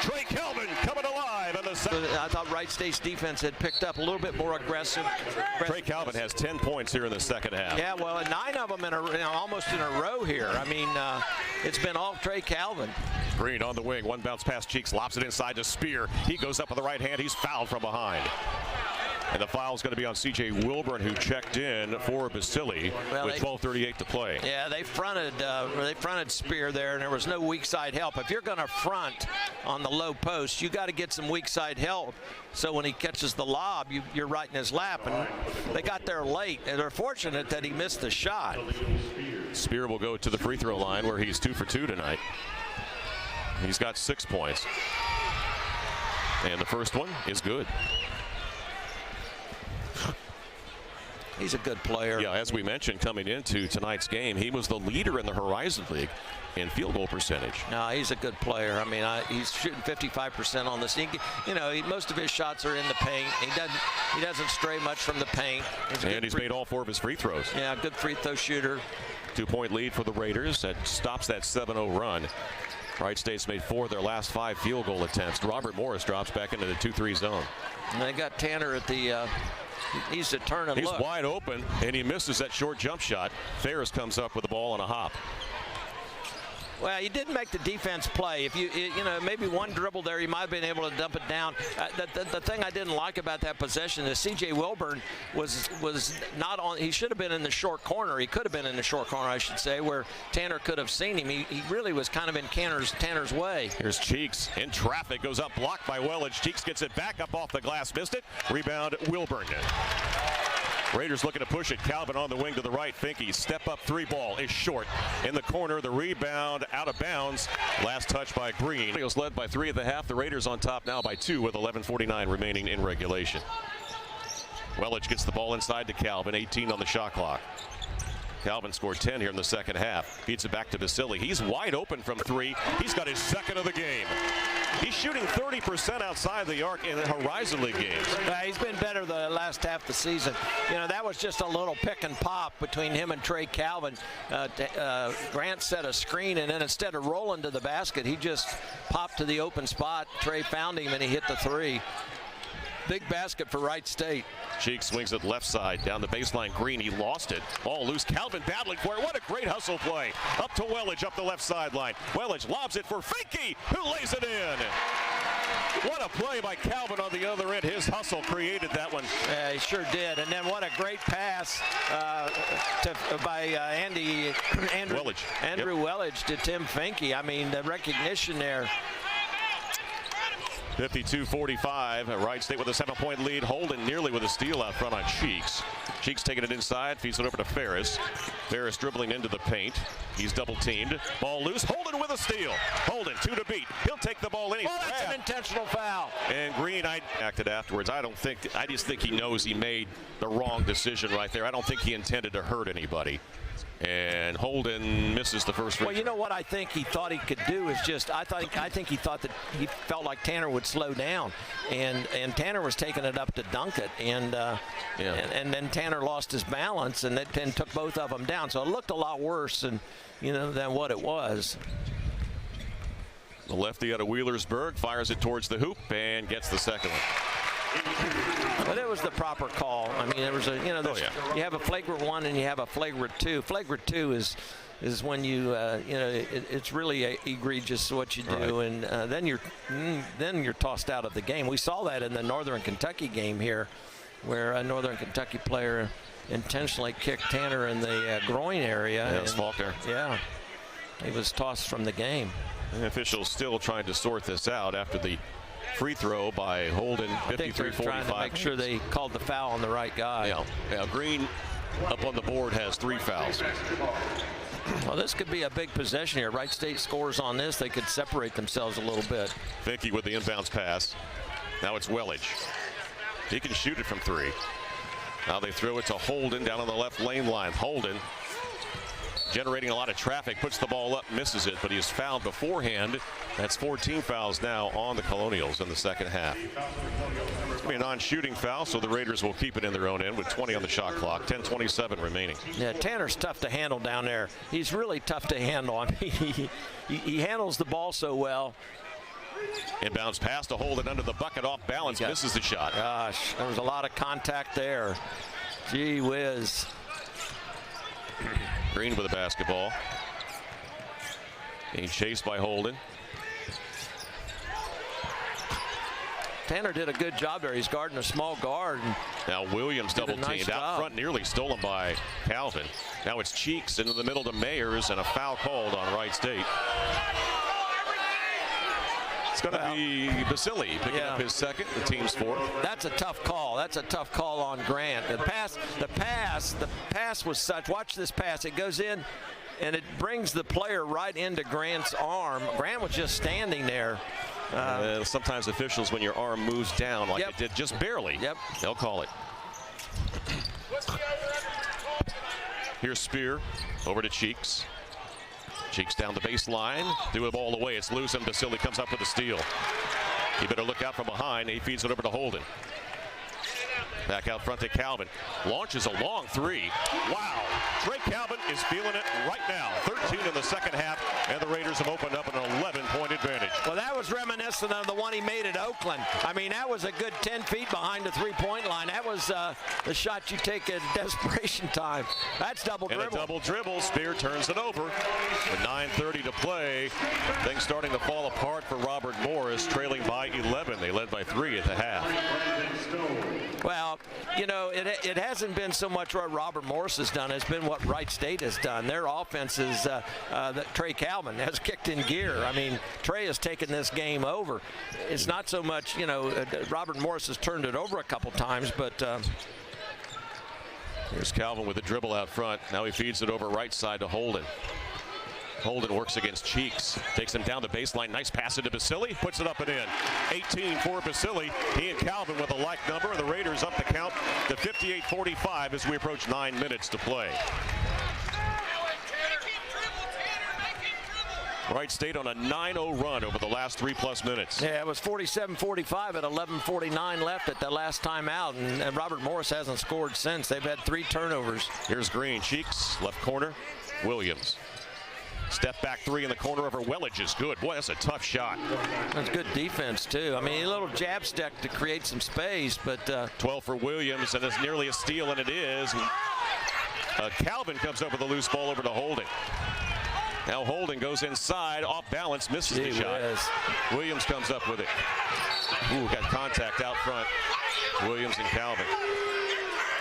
Trey Calvin coming alive on the side. I thought Wright State's defense had picked up a little bit more aggressive. Trey Calvin has 10 points here in the second half. Yeah, well, 9 of them almost in a row here. I mean, it's been all Trey Calvin. Green on the wing. 1 bounce past Cheeks. Lobs it inside to Spear. He goes up with the right hand. He's fouled from behind. And the foul is going to be on C.J. Wilburn, who checked in for Basili with 12:38 to play. Yeah, they fronted Spear there, and there was no weak side help. If you're going to front on the low post, you got to get some weak side help. So when he catches the lob, you're right in his lap. And they got there late, and they're fortunate that he missed the shot. Spear will go to the free throw line, where he's 2 for 2 tonight. He's got 6 points. And the first one is good. He's a good player. Yeah, as we mentioned coming into tonight's game, he was the leader in the Horizon League in field goal percentage. No, he's a good player. I mean, he's shooting 55% on this. Most of his shots are in the paint. He doesn't stray much from the paint. He's made all 4 of his free throws. Yeah, good free throw shooter. 2-point lead for the Raiders. That stops that 7-0 run. Wright State's made 4 of their last 5 field goal attempts. Robert Morris drops back into the 2-3 zone. And they got Tanner at the he needs to turn and look. He's wide open, and he misses that short jump shot. Ferris comes up with the ball on a hop. Well, he didn't make the defense play. If you maybe one dribble there, he might have been able to dump it down. The thing I didn't like about that possession is C.J. Wilburn was not on. He should have been in the short corner. He could have been in the short corner, I should say, where Tanner could have seen him. He really was kind of in Tanner's way. Here's Cheeks in traffic, goes up, blocked by Wellage. Cheeks gets it back up off the glass, missed it. Rebound, Wilburn. Raiders looking to push it. Calvin on the wing to the right. Finke step up 3 ball is short in the corner. The rebound out of bounds. Last touch by Green. He was led by 3 at the half. The Raiders on top now by 2 with 11:49 remaining in regulation. Wellage gets the ball inside to Calvin. 18 on the shot clock. Calvin scored 10 here in the second half. Feeds it back to Vasily. He's wide open from 3. He's got his second of the game. He's shooting 30% outside the arc in the Horizon League games. He's been better the last half of the season. That was just a little pick and pop between him and Trey Calvin. Grant set a screen, and then instead of rolling to the basket, he just popped to the open spot. Trey found him, and he hit the 3. Big basket for Wright State. Cheek swings it left side down the baseline. Green, he lost it. Ball loose. Calvin battling for it. What a great hustle play. Up to Wellage up the left sideline. Wellage lobs it for Finke, who lays it in. What a play by Calvin on the other end. His hustle created that one. Yeah, he sure did. And then what a great pass by Andrew Wellage. Wellage to Tim Finke. I mean, the recognition there. 52-45. Wright State with a 7-point lead. Holden nearly with a steal out front on Cheeks. Cheeks taking it inside, feeds it over to Ferris. Ferris dribbling into the paint. He's double teamed. Ball loose. Holden with a steal. Holden 2 to beat. He'll take the ball in. That's an intentional foul. And Green, I acted afterwards. I just think he knows he made the wrong decision right there. I don't think he intended to hurt anybody. And Holden misses the first free. Well, you know what I think he thought he could do is just I think he thought that he felt like Tanner would slow down, and Tanner was taking it up to dunk it, and then Tanner lost his balance and then took both of them down. So it looked a lot worse than what it was. The lefty out of Wheelersburg fires it towards the hoop and gets the second one. But it was the proper call. I mean, there was you have a flagrant 1 and you have a flagrant 2. Flagrant 2 is when it's really egregious what you do, right. And then you're tossed out of the game. We saw that in the Northern Kentucky game here, where a Northern Kentucky player intentionally kicked Tanner in the groin area. Yeah, it was Faulkner. Yeah, he was tossed from the game. And officials still trying to sort this out after the free throw by Holden. 53-45. Trying to make sure they called the foul on the right guy. Yeah. Green up on the board has 3 fouls. Well, this could be a big possession here. Wright State scores on this, they could separate themselves a little bit. Finke with the inbounds pass. Now it's Wellage. He can shoot it from 3. Now they throw it to Holden down on the left lane line. Holden generating a lot of traffic, puts the ball up, misses it, but he is fouled beforehand. That's 14 fouls now on the Colonials in the second half. It's going to be a non-shooting foul, so the Raiders will keep it in their own end with 20 on the shot clock, 10:27 remaining. Yeah, Tanner's tough to handle down there. He's really tough to handle. I mean, he handles the ball so well. Inbounds pass to Holden under the bucket, off balance, misses the shot. Gosh, there was a lot of contact there. Gee whiz. Green with the basketball. Being chased by Holden. Tanner did a good job there. He's guarding a small guard. Now Williams double teamed out front, nearly stolen by Calvin. Now it's Cheeks into the middle to Mayers, and a foul called on Wright State. It's going to be Vasily picking up his second, the team's 4th. That's a tough call. That's a tough call on Grant. The pass was such. Watch this pass. It goes in, and it brings the player right into Grant's arm. Grant was just standing there. Sometimes officials, when your arm moves down like it did just barely, they'll call it. Here's Spear over to Cheeks. Cheeks down the baseline. Threw it all the way. It's loose, and Basile comes up with a steal. He better look out from behind. He feeds it over to Holden. Back out front to Calvin. Launches a long three. Wow. Trey Calvin is feeling it right now. 13 in the second half, and the Raiders have opened up an 11-point advantage. Well, that was reminiscent of the one he made at Oakland. I mean, that was a good 10 feet behind the three-point line. That was the shot you take at desperation time. That's double dribble. And a double dribble. Spear turns it over. With 9:30 to play, things starting to fall apart for Robert Morris, trailing by 11. They led by 3 at the half. Well, you know, it hasn't been so much what Robert Morris has done. It's been what Wright State has done. Their offense is that Trey Calvin has kicked in gear. I mean, Trey has taken this game over. It's not so much, you know, Robert Morris has turned it over a couple times, but here's Calvin with a dribble out front. Now he feeds it over right side to Holden. Holden works against Cheeks, takes him down the baseline. Nice pass into Basile, puts it up and in. 18 for Basile. He and Calvin with a like number. The Raiders up the count to 58-45 as we approach 9 minutes to play. Wright State on a 9-0 run over the last 3+ minutes. Yeah, it was 47-45 at 11:49 left at the last time out, and Robert Morris hasn't scored since. They've had 3 turnovers. Here's Green. Cheeks, left corner. Williams. Step back 3 in the corner over Welledge is good. Boy, that's a tough shot. That's good defense, too. I mean, a little jab step to create some space, but 12 for Williams, and it's nearly a steal, and it is. Calvin comes over the loose ball over to Holden. Now Holden goes inside, off balance, misses the shot. Williams comes up with it. Ooh, got contact out front. Williams and Calvin.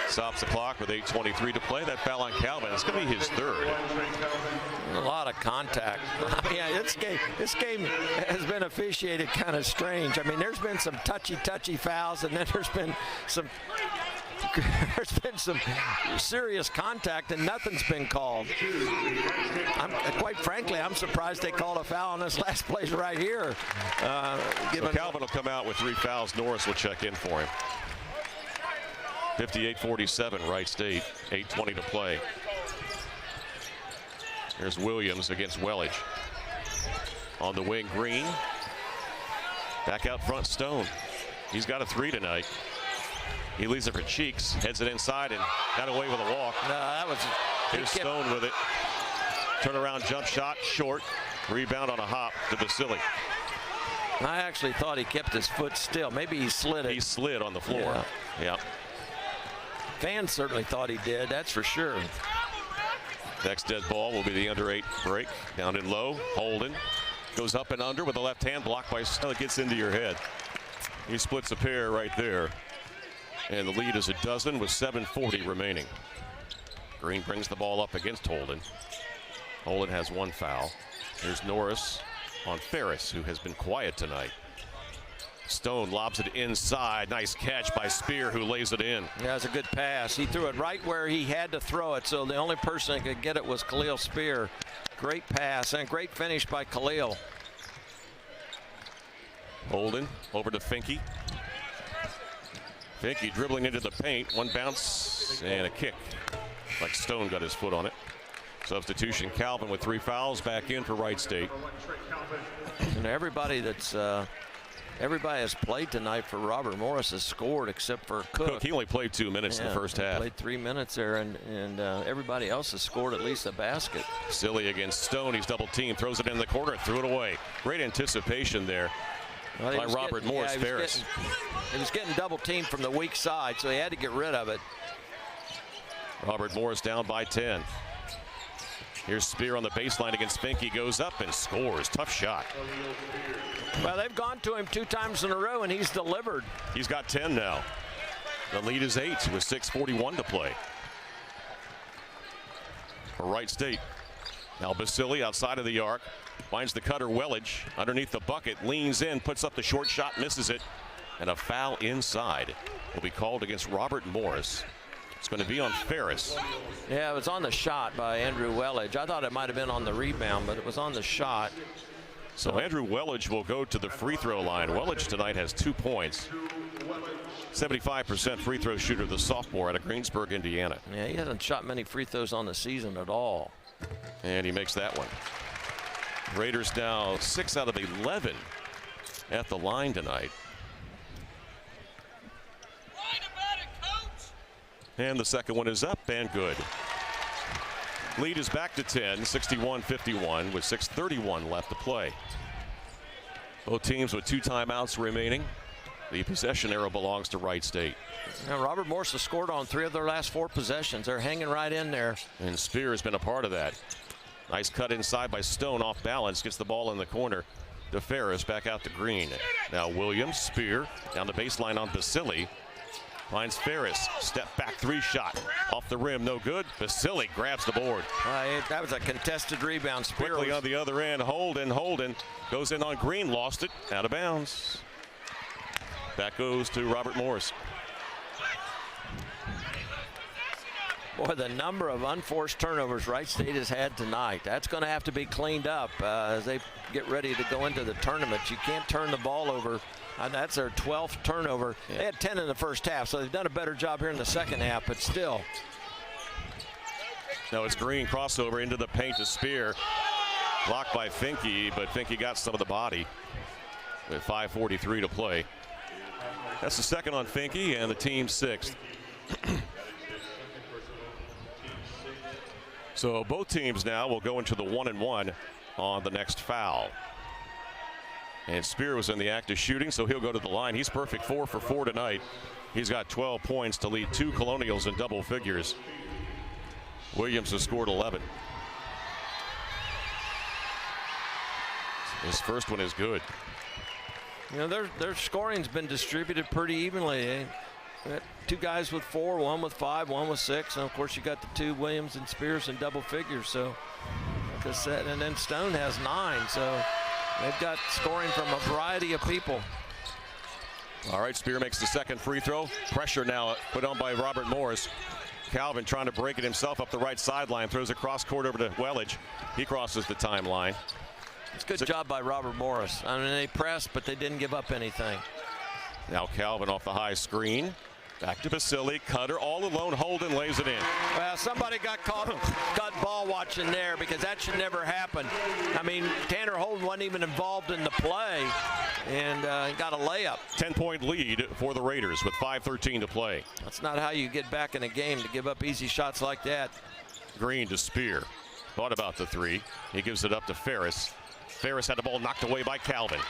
Stops the clock with 8:23 to play. That foul on Calvin. It's going to be his 3rd. A lot of contact. I mean, this game has been officiated kind of strange. I mean, there's been some touchy fouls, and then there's been some serious contact, and nothing's been called. Quite frankly, I'm surprised they called a foul on this last play right here. So Calvin will come out with 3 fouls. Norris will check in for him. 58-47, Wright State. 8:20 to play. Here's Williams against Welledge. On the wing, Green. Back out front, Stone. He's got a 3 tonight. He leaves it for Cheeks, heads it inside, and got away with a walk. Here's Stone with it. Turnaround jump shot, short. Rebound on a hop to Basile. I actually thought he kept his foot still. Maybe he slid it. He slid on the floor. Yeah. Fans certainly thought he did, that's for sure. Next dead ball will be the under 8 break. Down in low. Holden goes up and under with the left hand, blocked by Stone. It gets into your head. He splits a pair right there. And the lead is a dozen with 7:40 remaining. Green brings the ball up against Holden. Holden has 1 foul. Here's Norris on Ferris, who has been quiet tonight. Stone lobs it inside. Nice catch by Spear, who lays it in. Yeah, it's a good pass. He threw it right where he had to throw it, so the only person that could get it was Khalil Spear. Great pass and great finish by Khalil. Holden over to Finke. Finke dribbling into the paint. 1 bounce and a kick. Like Stone got his foot on it. Substitution, Calvin with 3 fouls back in for Wright State. And everybody has played tonight for Robert Morris has scored except for Cook. He only played 2 minutes in the first half. Played 3 minutes there, and everybody else has scored at least a basket. Silly against Stone. He's double teamed, throws it in the corner, threw it away. Great anticipation there by Robert Morris. Ferris. He was getting double teamed from the weak side, so he had to get rid of it. Robert Morris down by 10. Here's Spear on the baseline against Finke. Goes up and scores. Tough shot. Well, they've gone to him 2 times in a row, and he's delivered. He's got 10 now. The lead is 8 with 6:41 to play. For Wright State. Now Basile outside of the arc. Finds the cutter, Welledge. Underneath the bucket. Leans in, puts up the short shot, misses it. And a foul inside will be called against Robert Morris. It's going to be on Ferris. Yeah, it was on the shot by Andrew Welledge. I thought it might have been on the rebound, but it was on the shot. So Andrew Welledge will go to the free throw line. Welledge tonight has 2 points. 75% free throw shooter, the sophomore out of Greensburg, Indiana. Yeah, he hasn't shot many free throws on the season at all. And he makes that one. Raiders now 6 out of 11 at the line tonight. Right about it, coach. And the second one is up and good. Lead is back to 10, 61-51 with 6:31 left to play. Both teams with 2 timeouts remaining. The possession arrow belongs to Wright State. Now, Robert Morris has scored on 3 of their last 4 possessions. They're hanging right in there. And Spear has been a part of that. Nice cut inside by Stone, off balance, gets the ball in the corner to Ferris, back out to Green. Now Williams, Spear, down the baseline on Basili. Finds Ferris, step back 3 shot. Off the rim, no good. Basili grabs the board. That was a contested rebound. Spear Quickly on the other end, Holden goes in on Green, lost it, out of bounds. That goes to Robert Morris. Boy, the number of unforced turnovers Wright State has had tonight, that's going to have to be cleaned up as they get ready to go into the tournament. You can't turn the ball over. That's their 12th turnover. Yeah. They had 10 in the first half, so they've done a better job here in the second half, but still. No, it's Green, crossover into the paint to Spear. Blocked by Finke, but Finke got some of the body with 5:43 to play. That's the second on Finke and the team's 6th. So both teams now will go into the 1-and-1 on the next foul. And Spear was in the act of shooting, so he'll go to the line. He's perfect 4 for 4 tonight. He's got 12 points to lead 2 Colonials in double figures. Williams has scored 11. His first one is good. You know, their scoring's been distributed pretty evenly. 2 guys with 4, 1 with 5, 1 with 6, and of course you got the 2 Williams and Spears in double figures. So, like I said, and then Stone has 9. So they've got scoring from a variety of people. All right, Spear makes the second free throw. Pressure now put on by Robert Morris. Calvin trying to break it himself up the right sideline, throws a cross court over to Welledge. He crosses the timeline. It's a good job by Robert Morris. I mean, they pressed, but they didn't give up anything. Now Calvin off the high screen. Back to Basili, cutter all alone. Holden lays it in. Well, somebody got caught ball watching there, because that should never happen. I mean, Tanner Holden wasn't even involved in the play, and got a layup. 10-point lead for the Raiders with 5:13 to play. That's not how you get back in a game, to give up easy shots like that. Green to Spear. Thought about the 3. He gives it up to Ferris. Ferris had the ball knocked away by Calvin.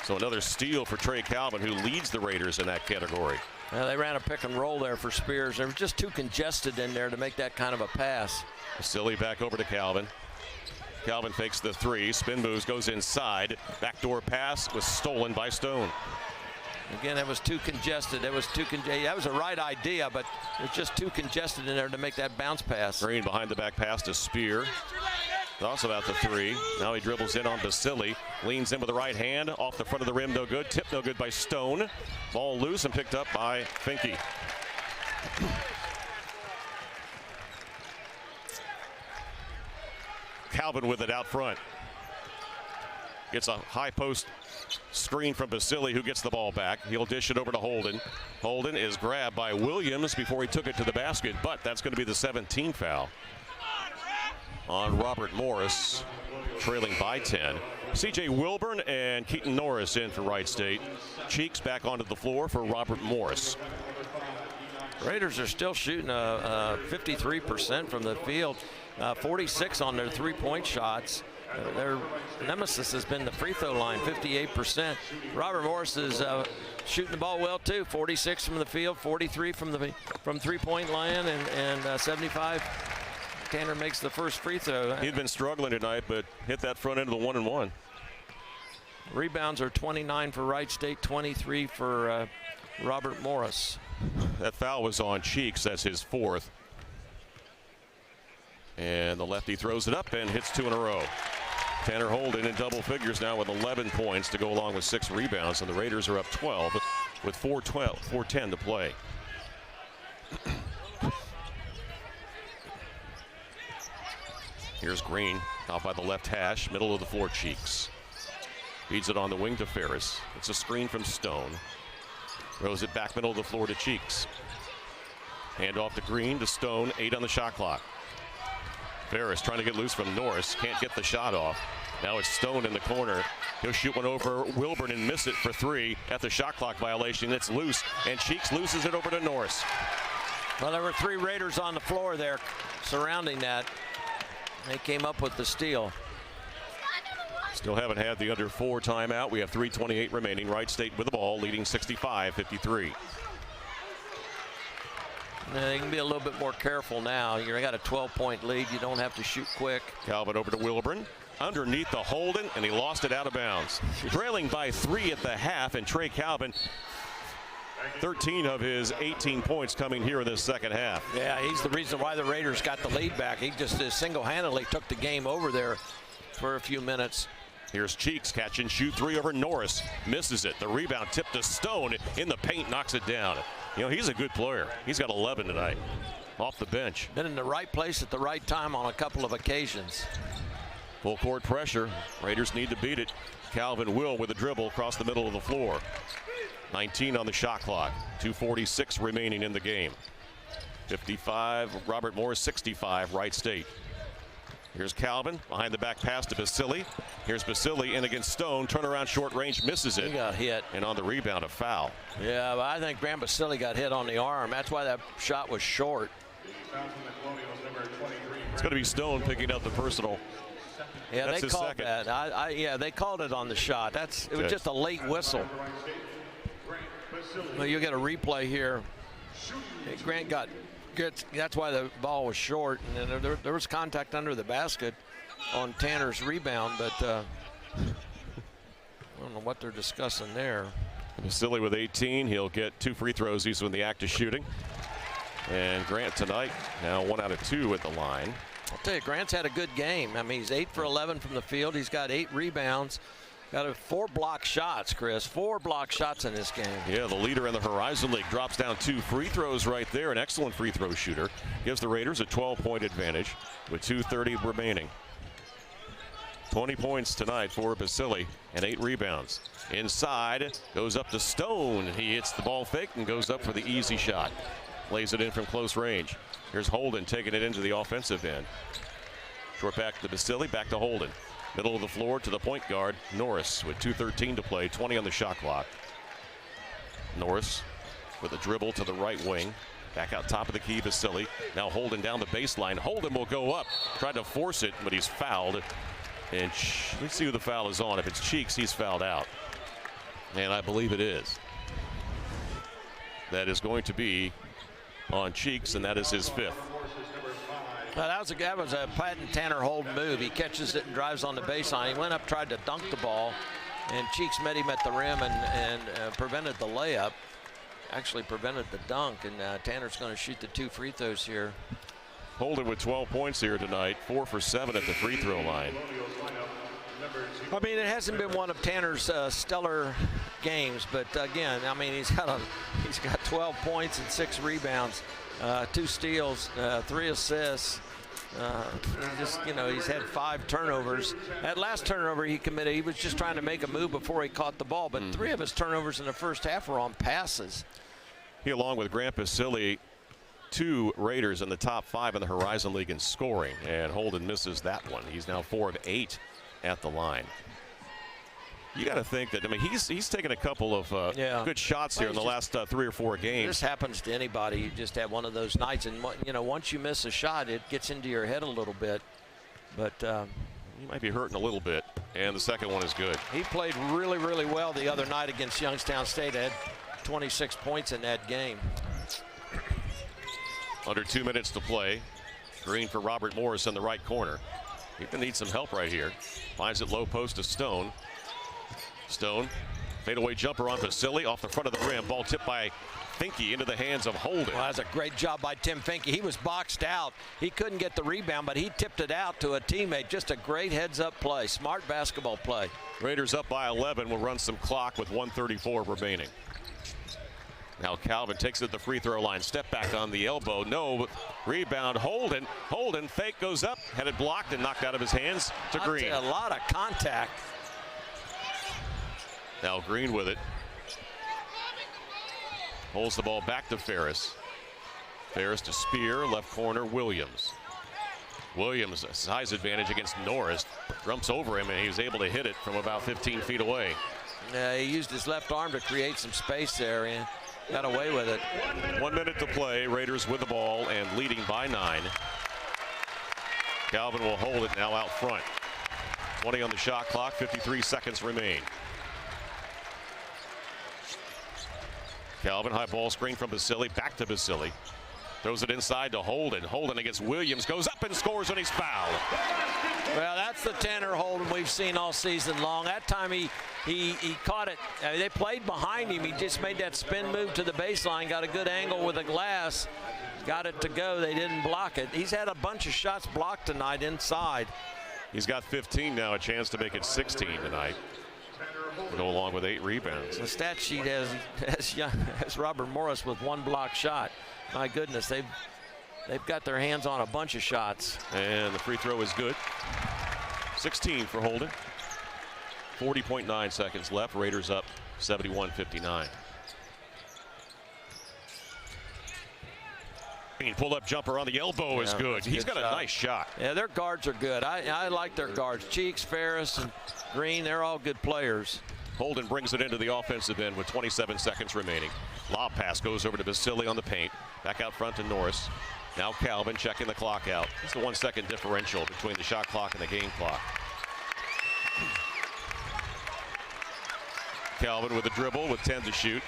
So another steal for Trey Calvin, who leads the Raiders in that category. Well, they ran a pick and roll there for Spears. They were just too congested in there to make that kind of a pass. Silly back over to Calvin. Calvin fakes the 3, spin moves, goes inside. Backdoor pass was stolen by Stone. Again, that was too congested. That was a right idea, but it was just too congested in there to make that bounce pass. Green behind the back pass to Spear. Also about the 3. Now he dribbles in on Basili. Leans in with the right hand. Off the front of the rim, no good. Tip no good by Stone. Ball loose and picked up by Finke. Calvin with it out front. Gets a high post screen from Basili, who gets the ball back. He'll dish it over to Holden. Holden is grabbed by Williams before he took it to the basket, but that's going to be the 17th foul on Robert Morris, trailing by 10. C.J. Wilburn and Keaton Norris in for Wright State. Cheeks back onto the floor for Robert Morris. Raiders are still shooting 53% from the field, 46 on their 3-point shots. Their nemesis has been the free throw line, 58%. Robert Morris is shooting the ball well too, 46 from the field, 43 from 3-point line, and 75. Tanner makes the first free throw. He'd been struggling tonight, but hit that front end of the 1-and-1. Rebounds are 29 for Wright State, 23 for Robert Morris. That foul was on Cheeks. That's his 4th. And the lefty throws it up and hits 2 in a row. Tanner Holden in double figures now with 11 points to go along with 6 rebounds, and the Raiders are up 12 with 4:10 to play. Here's Green out by the left hash, middle of the floor. Cheeks feeds it on the wing to Ferris. It's a screen from Stone. Throws it back middle of the floor to Cheeks. Hand off to Green to Stone. 8 on the shot clock. Ferris trying to get loose from Norris. Can't get the shot off. Now it's Stone in the corner. He'll shoot one over Wilburn and miss it for 3 at the shot clock violation. It's loose, and Cheeks loses it over to Norris. Well, there were 3 Raiders on the floor there surrounding that. They came up with the steal. Still haven't had the under 4 timeout. We have 3:28 remaining. Wright State with the ball, leading 65-53. They can be a little bit more careful now. You got a 12-point lead. You don't have to shoot quick. Calvin over to Wilburn. Underneath the Holden, and he lost it out of bounds. Trailing by 3 at the half, and Trey Calvin, 13 of his 18 points coming here in this second half. Yeah, he's the reason why the Raiders got the lead back. He just single-handedly took the game over there for a few minutes. Here's Cheeks, catch and shoot 3 over Norris. Misses it. The rebound tipped to Stone in the paint, knocks it down. You know, he's a good player. He's got 11 tonight off the bench. Been in the right place at the right time on a couple of occasions. Full court pressure. Raiders need to beat it. Calvin will with a dribble across the middle of the floor. 19 on the shot clock. 2:46 remaining in the game. 55, Robert Morris, 65, Wright State. Here's Calvin, behind the back pass to Basili. Here's Basili in against Stone. Turnaround short range, misses it. He got hit. And on the rebound, a foul. Yeah, but I think Grant Basili got hit on the arm. That's why that shot was short. It's going to be Stone picking up the personal. Yeah, That's they his called second. that. Yeah, they called it on the shot. It was Okay. just a late whistle. Well, you get a replay here. Grant got. That's why the ball was short, and then there was contact under the basket on Tanner's rebound, but I don't know what they're discussing there. Basili with 18. He'll get 2 free throws. He's in the act of shooting. And Grant tonight now 1 out of 2 at the line. I'll tell you, Grant's had a good game. I mean, he's 8 for 11 from the field. He's got 8 rebounds. Got 4 block shots, Chris. 4 block shots in this game. Yeah, the leader in the Horizon League drops down 2 free throws right there. An excellent free throw shooter. Gives the Raiders a 12-point advantage with 2:30 remaining. 20 points tonight for Basili and 8 rebounds. Inside, goes up to Stone. He hits the ball fake and goes up for the easy shot. Lays it in from close range. Here's Holden taking it into the offensive end. Short back to Basili, back to Holden. Middle of the floor to the point guard, Norris, with 2:13 to play, 20 on the shot clock. Norris with a dribble to the right wing. Back out top of the key, Basili. Now Holden down the baseline. Holden will go up, tried to force it, but he's fouled. And let's see who the foul is on. If it's Cheeks, he's fouled out. And I believe it is. That is going to be on Cheeks, and that is his 5th. Well, that was a patent Tanner Holden move. He catches it and drives on the baseline. He went up, tried to dunk the ball, and Cheeks met him at the rim and prevented the layup. Actually prevented the dunk, and Tanner's going to shoot the 2 free throws here. Holden with 12 points here tonight, 4 for 7 at the free throw line. I mean, it hasn't been one of Tanner's stellar games, but again, I mean, he's got 12 points and 6 rebounds, 2 steals, 3 assists. He's had 5 turnovers. That last turnover he committed, he was just trying to make a move before he caught the ball, but 3 of his turnovers in the first half were on passes. He, along with Grant Basili, 2 Raiders in the top 5 in the Horizon League in scoring, and Holden misses that one. He's now 4 of 8 at the line. You got to think that, I mean, he's taken a couple of good shots here in the last 3 or 4 games. This happens to anybody. You just have one of those nights, and once you miss a shot, it gets into your head a little bit. But he might be hurting a little bit, and the second one is good. He played really, really well the other night against Youngstown State. Had 26 points in that game. Under 2 minutes to play. Green for Robert Morris in the right corner. He's going to need some help right here. Finds it low post to Stone. Stone, fadeaway jumper on Basili off the front of the rim. Ball tipped by Finke into the hands of Holden. Well, that's a great job by Tim Finke. He was boxed out. He couldn't get the rebound, but he tipped it out to a teammate. Just a great heads-up play. Smart basketball play. Raiders up by 11. Will run some clock with 1:34 remaining. Now Calvin takes it to the free throw line. Step back on the elbow. No rebound. Holden. Holden fake goes up. Had it blocked and knocked out of his hands to Green. A lot of contact. Now Green with it. Holds the ball back to Ferris. Ferris to Spear, left corner, Williams. Williams, a size advantage against Norris. Jumps over him, and he was able to hit it from about 15 feet away. He used his left arm to create some space there and got away with it. 1 minute to play. Raiders with the ball and leading by 9. Calvin will hold it now out front. 20 on the shot clock, 53 seconds remain. Calvin, high ball screen from Basili, back to Basili. Throws it inside to Holden. Holden against Williams, goes up and scores when he's fouled. Well, that's the tenor Holden we've seen all season long. That time he caught it. They played behind him. He just made that spin move to the baseline, got a good angle with the glass, got it to go. They didn't block it. He's had a bunch of shots blocked tonight inside. He's got 15 now, a chance to make it 16 tonight. Go along with 8 rebounds. The stat sheet has Robert Morris with 1 block shot. My goodness, they've got their hands on a bunch of shots. And the free throw is good. 16 for Holden. 40.9 seconds left. Raiders up 71-59. Pull-up jumper on the elbow is good. He's got a nice shot. Yeah, their guards are good. I like their guards. Cheeks, Ferris, and Green, they're all good players. Holden brings it into the offensive end with 27 seconds remaining. Lob pass goes over to Basili on the paint. Back out front to Norris. Now Calvin checking the clock out. It's the 1 second differential between the shot clock and the game clock. Calvin with a dribble with 10 to shoot.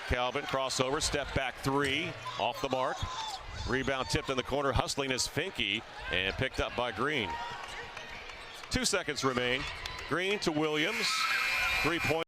Calvin crossover, step back 3, off the mark. Rebound tipped in the corner, hustling is Finke, and picked up by Green. 2 seconds remain. Green to Williams. 3-point.